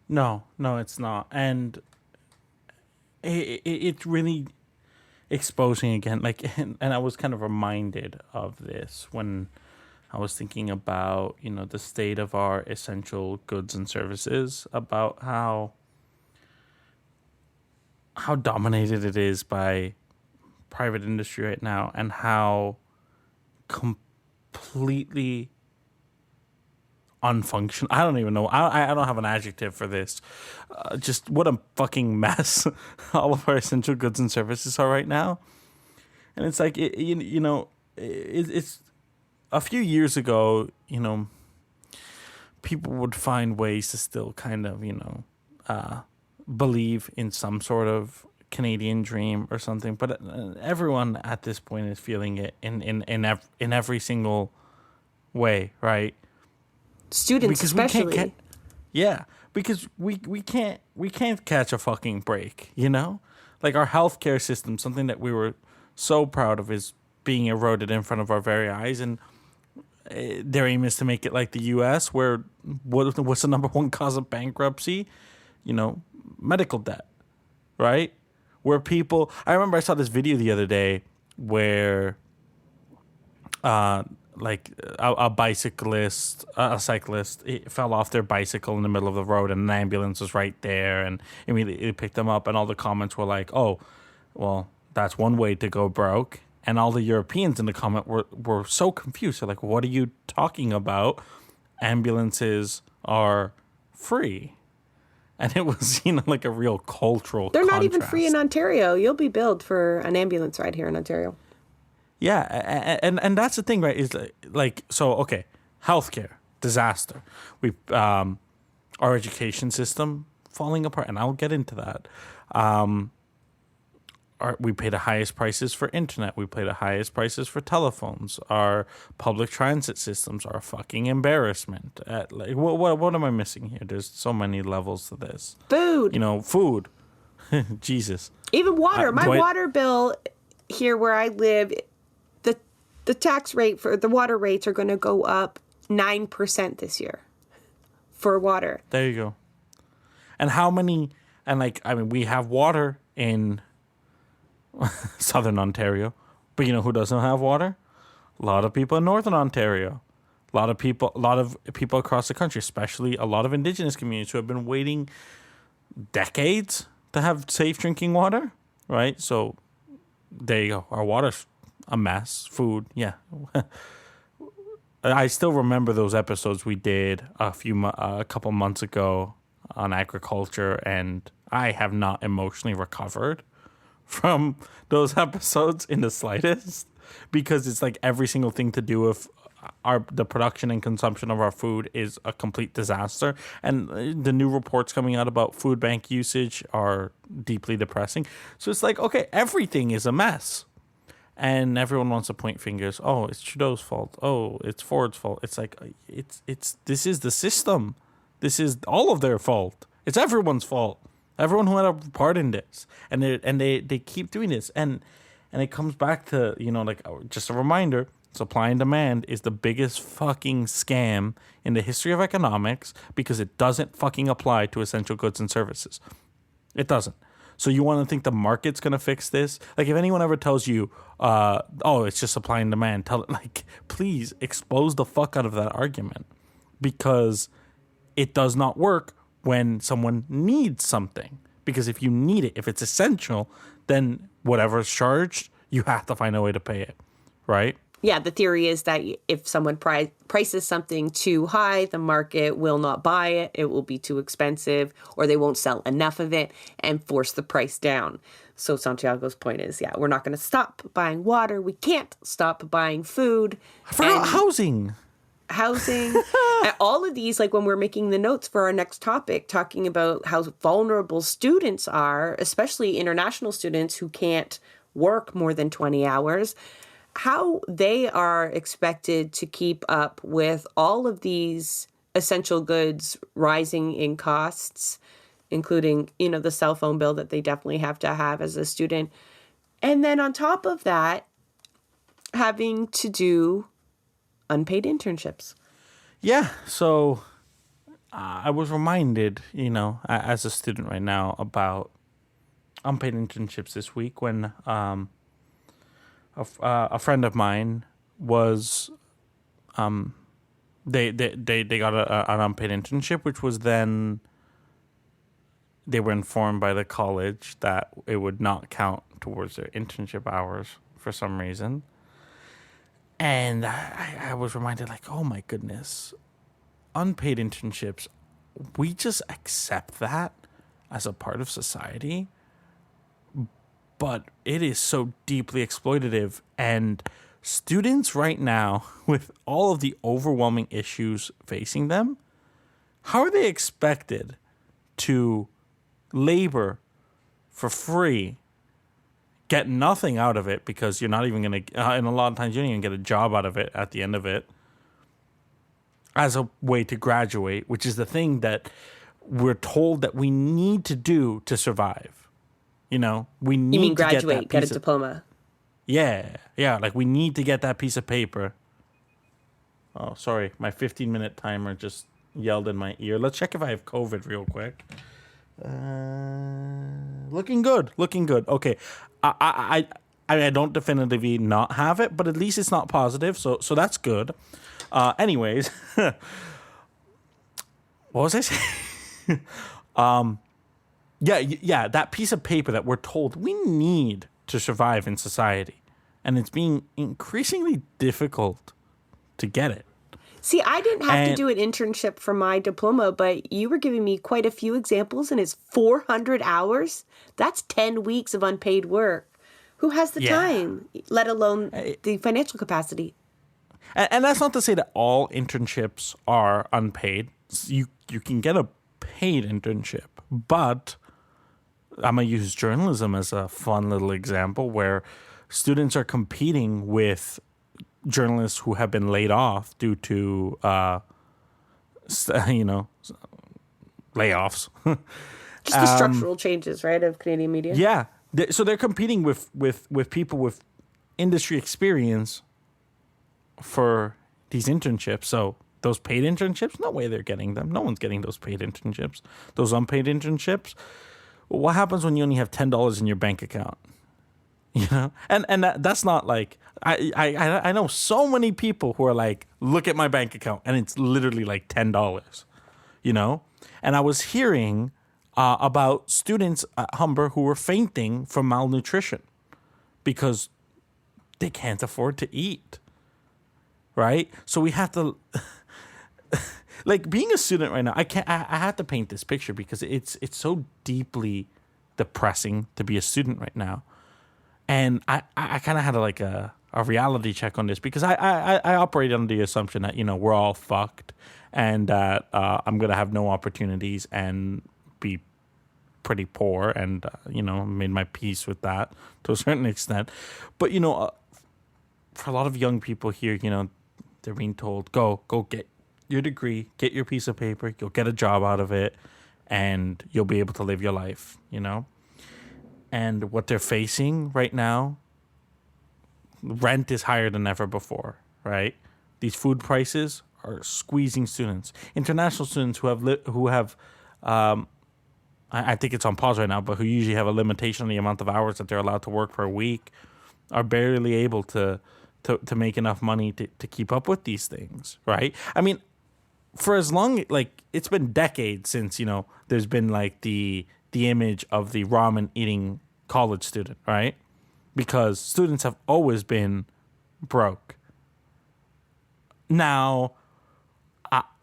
No, it's not. And it's really exposing again, and I was kind of reminded of this when I was thinking about, the state of our essential goods and services, about how dominated it is by private industry right now, and how completely unfunctional. I don't even know. I don't have an adjective for this. Just what a fucking mess all of our essential goods and services are right now. And it's like, it's a few years ago, people would find ways to still kind of, believe in some sort of Canadian dream or something, but everyone at this point is feeling it in every single way, right? Students, because especially. Because we can't catch a fucking break, Like our healthcare system, something that we were so proud of, is being eroded in front of our very eyes, and their aim is to make it like the U.S., where what's the number one cause of bankruptcy? Medical debt, right? Where people, I remember I saw this video the other day where, a cyclist, fell off their bicycle in the middle of the road, and an ambulance was right there, and immediately picked them up, and all the comments were like, "Oh, well, that's one way to go broke." And all the Europeans in the comment were so confused. They're like, "What are you talking about? Ambulances are free." And it was, like a real cultural They're contrast. not even free in Ontario. You'll be billed for an ambulance ride here in Ontario. Yeah, and that's the thing, right? Is okay, healthcare disaster. Our education system falling apart, and I'll get into that. We pay the highest prices for internet. We pay the highest prices for telephones. Our public transit systems are a fucking embarrassment. What am I missing here? There's so many levels to this. Food. Food. Jesus. Even water. My water bill here where I live, the tax rate for the water rates are going to go up 9% this year. for water. There you go. And how many, and like, I mean, we have water in Southern Ontario, but you know who doesn't have water? A lot of people in Northern Ontario. A lot of people across the country, especially a lot of Indigenous communities who have been waiting decades to have safe drinking water, right? So there you go. Our water's a mess. Food, yeah. I still remember those episodes we did a couple months ago on agriculture, and I have not emotionally recovered from those episodes in the slightest, because it's like every single thing to do with the production and consumption of our food is a complete disaster. And the new reports coming out about food bank usage are deeply depressing. So it's like, okay, everything is a mess. And everyone wants to point fingers. Oh, it's Trudeau's fault. Oh, it's Ford's fault. It's like, this is the system. This is all of their fault. It's everyone's fault. Everyone who had a part in this. And they keep doing this. And it comes back to, you know, like, just a reminder, supply and demand is the biggest fucking scam in the history of economics, because it doesn't fucking apply to essential goods and services. It doesn't. So you want to think the market's going to fix this? Like, if anyone ever tells you, oh, it's just supply and demand, please expose the fuck out of that argument, because it does not work when someone needs something. Because if you need it, if it's essential, then whatever's charged, you have to find a way to pay it, right? Yeah, the theory is that if someone prices something too high, the market will not buy it, it will be too expensive, or they won't sell enough of it and force the price down. So Santiago's point is, yeah, we're not going to stop buying water. We can't stop buying food. I forgot housing. And all of these, like when we're making the notes for our next topic, talking about how vulnerable students are, especially international students who can't work more than 20 hours, how they are expected to keep up with all of these essential goods rising in costs, including, you know, the cell phone bill that they definitely have to have as a student. And then on top of that, having to do unpaid internships. Yeah. So I was reminded, you know, as a student right now, about unpaid internships this week when a friend of mine was they got an unpaid internship, which was then they were informed by the college that it would not count towards their internship hours for some reason. And I was reminded, like, oh my goodness, unpaid internships, we just accept that as a part of society. But it is so deeply exploitative, and students right now, with all of the overwhelming issues facing them, how are they expected to labor for free, get nothing out of it, because you're not even going to, and a lot of times you don't even get a job out of it at the end of it, as a way to graduate, which is the thing that we're told that we need to do to survive. You know, we need you mean to graduate, get a diploma. Yeah, like we need to get that piece of paper. Oh, sorry, my 15-minute timer just yelled in my ear. Let's check if I have COVID real quick. Looking good. Okay, I don't definitively not have it, but at least it's not positive, so that's good. Anyways, what was I saying? Yeah, that piece of paper that we're told we need to survive in society. And it's being increasingly difficult to get it. See, I didn't have to do an internship for my diploma, but you were giving me quite a few examples, and it's 400 hours? That's 10 weeks of unpaid work. Who has the time, let alone the financial capacity? And that's not to say that all internships are unpaid. You can get a paid internship, but I'm going to use journalism as a fun little example where students are competing with journalists who have been laid off due to, layoffs. Just the structural changes, right, of Canadian media? Yeah. So they're competing with people with industry experience for these internships. So those paid internships, no way they're getting them. No one's getting those paid internships. Those unpaid internships, what happens when you only have $10 in your bank account? You know? And that's not like, I know so many people who are like, look at my bank account, and it's literally like $10, you know? And I was hearing about students at Humber who were fainting from malnutrition because they can't afford to eat, right? So we have to, like, being a student right now, I have to paint this picture because it's so deeply depressing to be a student right now. And I kind of had a reality check on this because I operate under the assumption that, you know, we're all fucked and that I'm going to have no opportunities and be pretty poor and, you know, made my peace with that to a certain extent. But, you know, for a lot of young people here, you know, they're being told, go get your degree, get your piece of paper, you'll get a job out of it, and you'll be able to live your life, you know? And what they're facing right now, rent is higher than ever before, right? These food prices are squeezing students. International students who have I think it's on pause right now, but who usually have a limitation on the amount of hours that they're allowed to work per week, are barely able to make enough money to keep up with these things, right? I mean, for as long, like, it's been decades since, you know, there's been like the image of the ramen eating college student, right? Because students have always been broke. Now,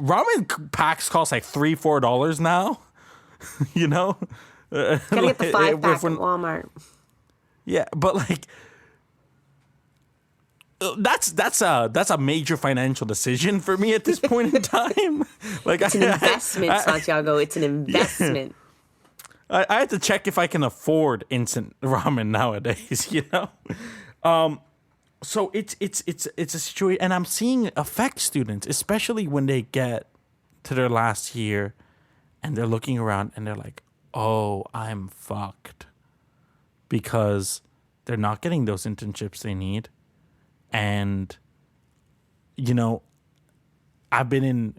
ramen packs cost like $3-4 now. You know, gotta get the 5-pack at Walmart. Yeah, but like, that's a major financial decision for me at this point in time. Like, it's an investment, Santiago. It's an investment. Yeah. I had to check if I can afford instant ramen nowadays. You know, so it's a situation, and I'm seeing it affect students, especially when they get to their last year. And they're looking around and they're like, oh, I'm fucked. Because they're not getting those internships they need. And, you know, I've been in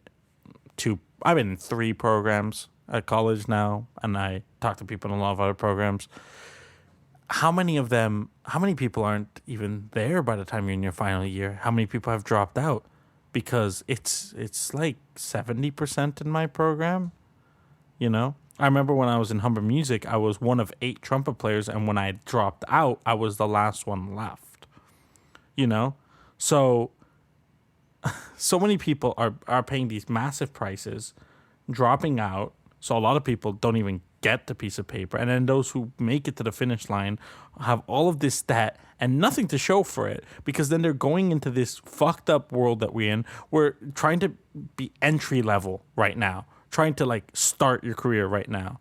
3 programs at college now. And I talk to people in a lot of other programs. How many people aren't even there by the time you're in your final year? How many people have dropped out? Because it's like 70% in my program. You know, I remember when I was in Humber Music, I was one of 8 trumpet players, and when I dropped out, I was the last one left. You know, so many people are paying these massive prices, dropping out. So a lot of people don't even get the piece of paper, and then those who make it to the finish line have all of this debt and nothing to show for it, because then they're going into this fucked up world that we're in. We're trying to be entry level right now. Trying to like start your career right now.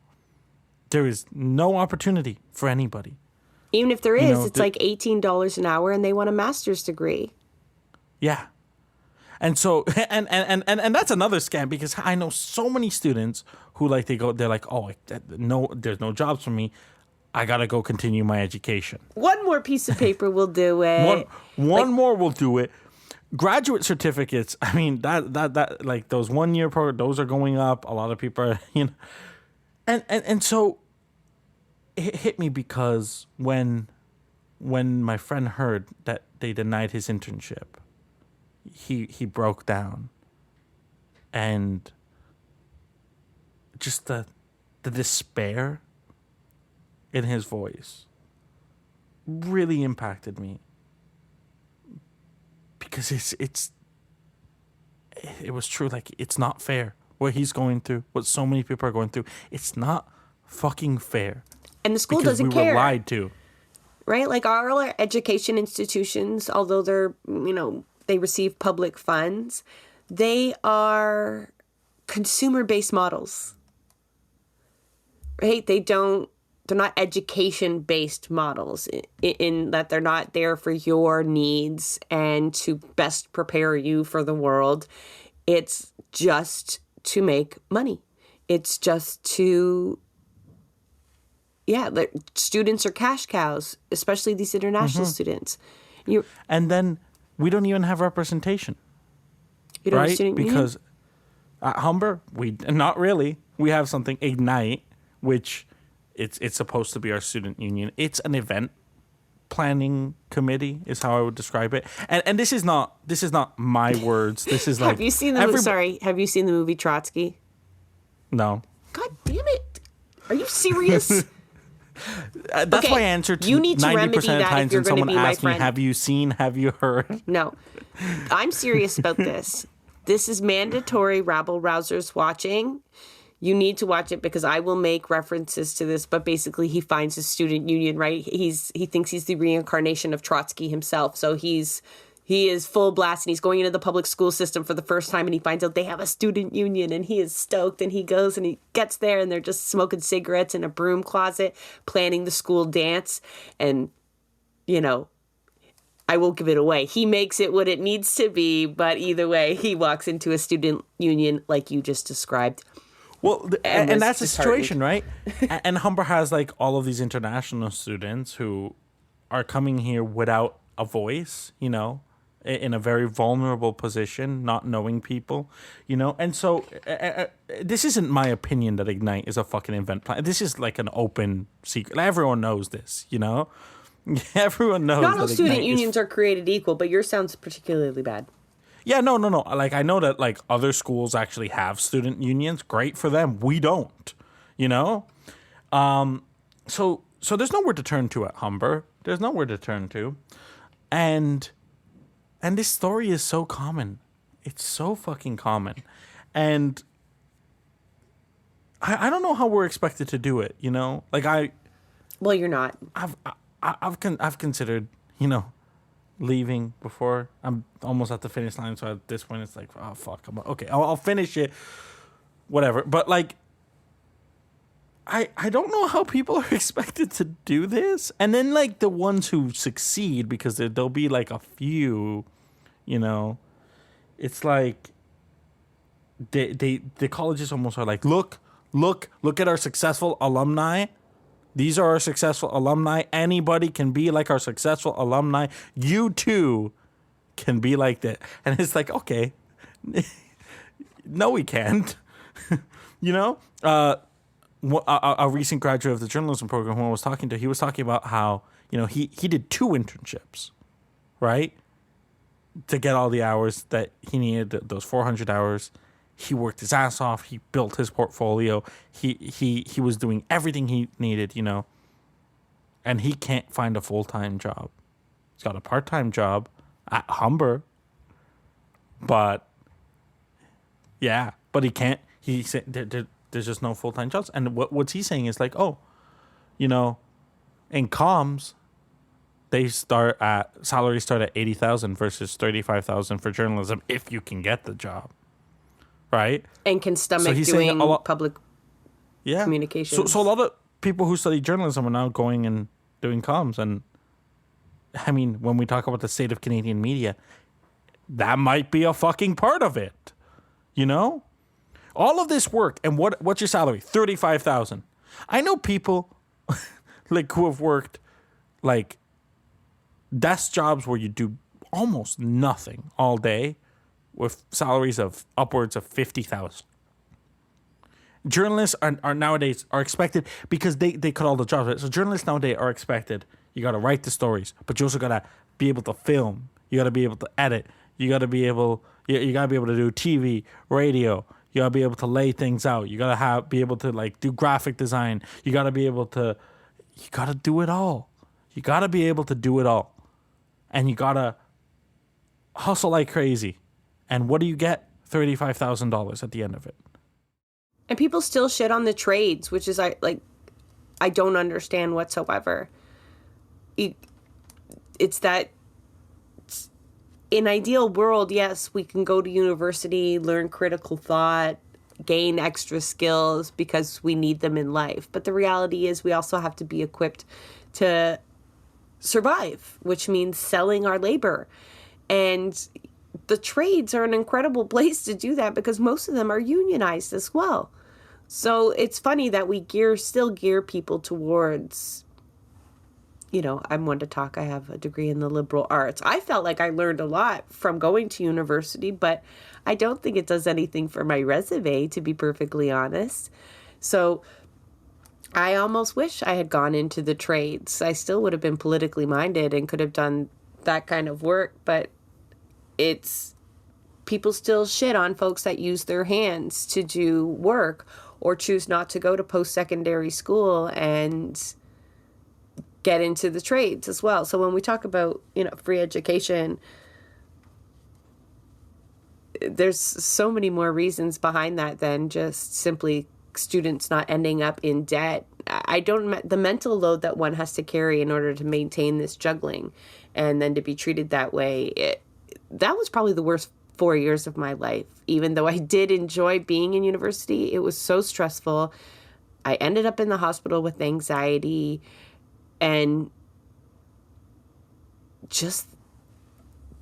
There is no opportunity for anybody. Even if there is, you know, it's like $18 an hour and they want a master's degree. Yeah. And so and that's another scam, because I know so many students who like they're like, oh, no, there's no jobs for me. I got to go continue my education. One more piece of paper will do it. One more will do it. Graduate certificates, I mean, that like those 1-year programs, those are going up. A lot of people are, you know, and so it hit me because when my friend heard that they denied his internship, he broke down, and just the despair in his voice really impacted me. Because it was true. Like, it's not fair what he's going through, what so many people are going through. It's not fucking fair. And the school doesn't care. We were lied to. Right? Like, our education institutions, although they're, you know, they receive public funds, they are consumer-based models. Right? They're not education-based models in that they're not there for your needs and to best prepare you for the world. It's just to make money. It's just to, students are cash cows, especially these international students. And then we don't even have representation. You don't have a right? student union? Because at Humber, not really. We have something, Ignite, which it's supposed to be our student union. It's an event planning committee is how I would describe it. And this is not my words. This is like Have you seen the Have you seen the movie Trotsky? No. God damn it! Are you serious? That's Okay, my answer to you need to 90% remedy of that if times you're when gonna someone be my asks me, friend. have you seen, have you heard? No, I'm serious about this. This is mandatory. Rabble rousers watching. You need to watch it because I will make references to this. But basically, he finds his student union, right? He thinks he's the reincarnation of Trotsky himself. So he is full blast, and he's going into the public school system for the first time, and he finds out they have a student union, and he is stoked, and he goes and he gets there, and they're just smoking cigarettes in a broom closet, planning the school dance, and, you know, I won't give it away. He makes it what it needs to be, but either way, he walks into a student union like you just described. Well, and that's the situation, right? And Humber has like all of these international students who are coming here without a voice, you know, in a very vulnerable position, not knowing people, you know. And so this isn't my opinion that Ignite is a fucking event plan. This is like an open secret. Everyone knows this, you know. Everyone knows. Not all that student Ignite unions are created equal, but yours sounds particularly bad. Yeah, no. Like, I know that, like, other schools actually have student unions. Great for them. We don't, you know? So there's nowhere to turn to at Humber. There's nowhere to turn to. And this story is so common. It's so fucking common. And I don't know how we're expected to do it, you know? Like, Well, you're not. I've considered, you know, leaving before I'm almost at the finish line. So at this point, it's like, oh fuck, I'll finish it, whatever. But like, I don't know how people are expected to do this. And then like the ones who succeed, because there'll be like a few, you know, it's like the colleges almost are like, look at our successful alumni. These are our successful alumni. Anybody can be like our successful alumni. You too can be like that. And it's like, okay, no, we can't. You know, a recent graduate of the journalism program who I was talking to, he was talking about how, you know, he did 2 internships, right, to get all the hours that he needed, those 400 hours. He worked his ass off. He built his portfolio. He was doing everything he needed, you know. And he can't find a full-time job. He's got a part-time job at Humber. But, yeah. But he can't. He said there's just no full-time jobs. And what's he saying is like, oh, you know, in comms, salaries start at $80,000 versus $35,000 for journalism if you can get the job. Right? And can stomach doing public communications. So a lot of people who study journalism are now going and doing comms. And I mean, when we talk about the state of Canadian media, that might be a fucking part of it. You know? All of this work. And what's your salary? $35,000. I know people like who have worked like desk jobs where you do almost nothing all day, with salaries of upwards of $50,000. Journalists are nowadays expected, because they cut all the jobs, right? So journalists nowadays are expected, you got to write the stories, but you also got to be able to film. You got to be able to edit. You got to be able to do TV, radio. You got to be able to lay things out. You got to be able to like do graphic design. You got to be able to, you got to do it all. You got to be able to do it all. And you got to hustle like crazy. And what do you get? $35,000 at the end of it. And people still shit on the trades, which is I don't understand whatsoever. It's that in ideal world, yes, we can go to university, learn critical thought, gain extra skills because we need them in life. But the reality is we also have to be equipped to survive, which means selling our labor. And the trades are an incredible place to do that because most of them are unionized as well. So it's funny that we still gear people towards I'm one to talk. I have a degree in the liberal arts. I felt like I learned a lot from going to university, but I don't think it does anything for my resume, to be perfectly honest. So I almost wish I had gone into the trades. I still would have been politically minded and could have done that kind of work, but people still shit on folks that use their hands to do work or choose not to go to post-secondary school and get into the trades as well. So when we talk about, free education, there's so many more reasons behind that than just simply students not ending up in debt. The mental load that one has to carry in order to maintain this juggling and then to be treated that way, that was probably the worst 4 years of my life. Even though I did enjoy being in university, it was so stressful. I ended up in the hospital with anxiety and just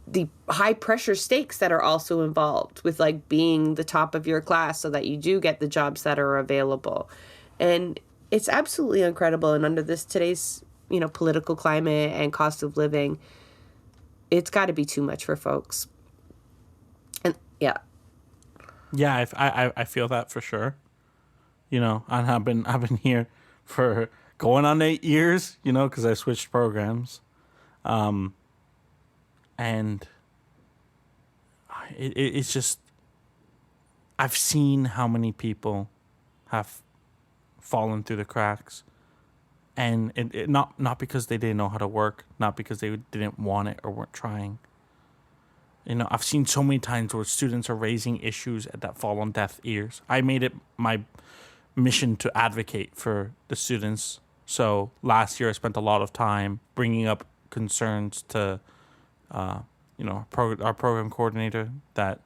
the high pressure stakes that are also involved with like being the top of your class so that you do get the jobs that are available. And it's absolutely incredible. And under today's, political climate and cost of living, it's got to be too much for folks. And yeah. Yeah, I feel that for sure. And I've been here for going on 8 years, because I switched programs. And it's just, I've seen how many people have fallen through the cracks, and it not because they didn't know how to work, not because they didn't want it or weren't trying. I've seen so many times where students are raising issues that fall on deaf ears. I made it my mission to advocate for the students. So last year I spent a lot of time bringing up concerns to our program coordinator, that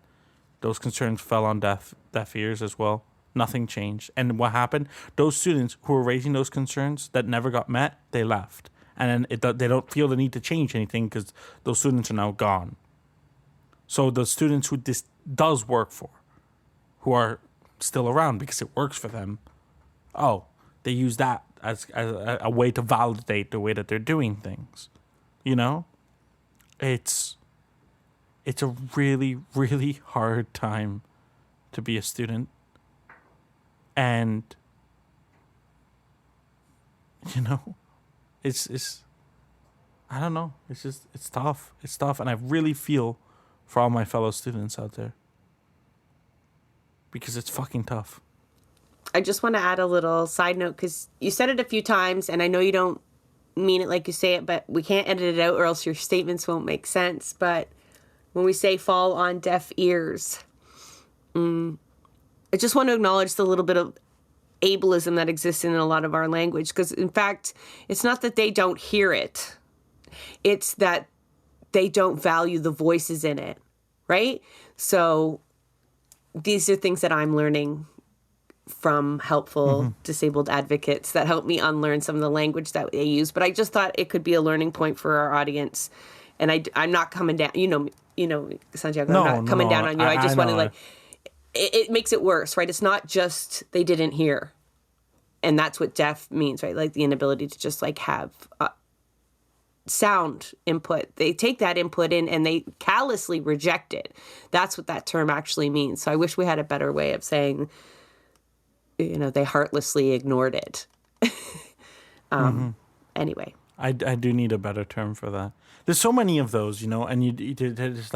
those concerns fell on deaf ears as well. Nothing changed. And what happened? Those students who were raising those concerns that never got met, they left. And then they don't feel the need to change anything because those students are now gone. So the students who this does work for, who are still around because it works for them, they use that as a way to validate the way that they're doing things. It's a really, really hard time to be a student. And, it's I don't know. It's tough. It's tough. And I really feel for all my fellow students out there, because it's fucking tough. I just want to add a little side note, because you said it a few times, and I know you don't mean it like you say it, but we can't edit it out or else your statements won't make sense. But when we say fall on deaf ears, I just want to acknowledge the little bit of ableism that exists in a lot of our language, because in fact, it's not that they don't hear it. It's that they don't value the voices in it, right? So these are things that I'm learning from helpful disabled advocates that help me unlearn some of the language that they use. But I just thought it could be a learning point for our audience. And I'm not coming down, Santiago, I'm not coming down on you. I just want to it makes it worse, right? It's not just they didn't hear. And that's what deaf means, right? Like the inability to just have sound input. They take that input in and they callously reject it. That's what that term actually means. So I wish we had a better way of saying, they heartlessly ignored it. Anyway. I do need a better term for that. There's so many of those, and there's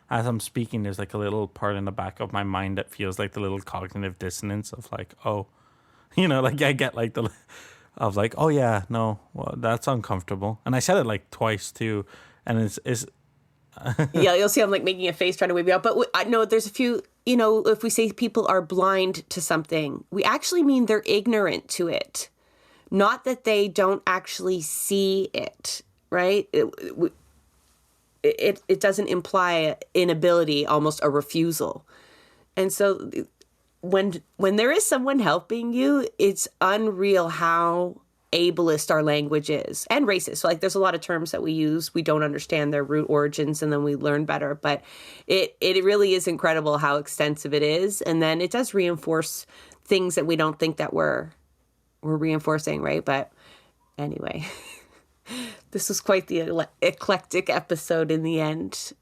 as I'm speaking, there's a little part in the back of my mind that feels like the little cognitive dissonance of I get oh yeah, no, well, that's uncomfortable. And I said it twice too. And it's yeah, you'll see I'm making a face trying to wave you out. But I know there's a few, if we say people are blind to something, we actually mean they're ignorant to it. Not that they don't actually see it, right? It doesn't imply inability, almost a refusal. And so when there is someone helping you, it's unreal how ableist our language is, and racist. So there's a lot of terms that we use, we don't understand their root origins, and then we learn better. But it really is incredible how extensive it is. And then it does reinforce things that we don't think that we're reinforcing, right? But anyway. This was quite the eclectic episode in the end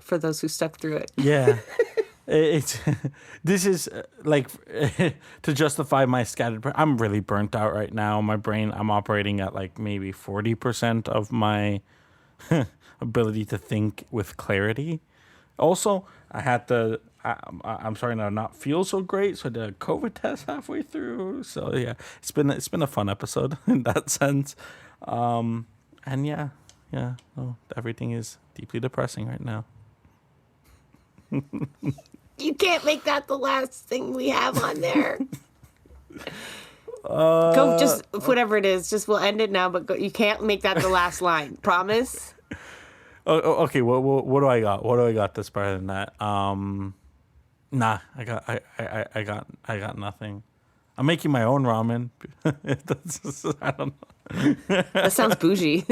for those who stuck through it. Yeah. It's this is like to justify my scattered. I'm really burnt out right now. My brain, I'm operating at like maybe 40% of my ability to think with clarity. Also, I had to. I'm starting to not feel so great, so I did a COVID test halfway through. So yeah, it's been a fun episode in that sense. And yeah, everything is deeply depressing right now. You can't make that the last thing we have on there. Go, just whatever it is. Just we'll end it now, but go, you can't make that the last line. Promise. Okay. What do I got? What do I got that's better than that? Nah. I got nothing. I'm making my own ramen. I don't know. That sounds bougie.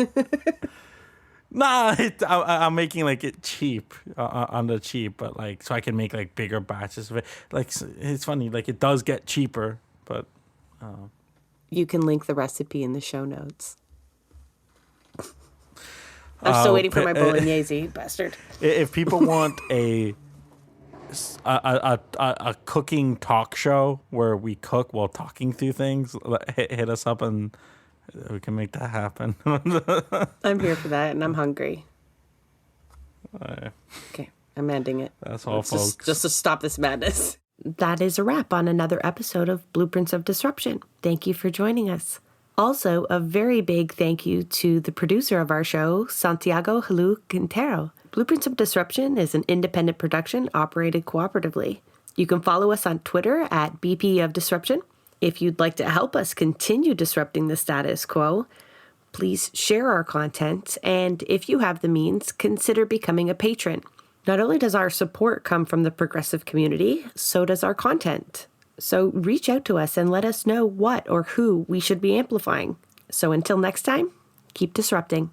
Nah, I'm making like it cheap on the cheap, but like so I can make like bigger batches of it. Like it's funny, like it does get cheaper, but you can link the recipe in the show notes. I'm still waiting for my bolognese, bastard. If people want a cooking talk show where we cook while talking through things, hit us up and we can make that happen. I'm here for that, and I'm hungry. Okay, I'm ending it. That's all, folks. Just to stop this madness. That is a wrap on another episode of Blueprints of Disruption. Thank you for joining us. Also, a very big thank you to the producer of our show, Santiago Halu Quintero. Blueprints of Disruption is an independent production operated cooperatively. You can follow us on Twitter at BP of Disruption. If you'd like to help us continue disrupting the status quo, please share our content, and if you have the means, consider becoming a patron. Not only does our support come from the progressive community, so does our content. So reach out to us and let us know what or who we should be amplifying. So until next time, keep disrupting.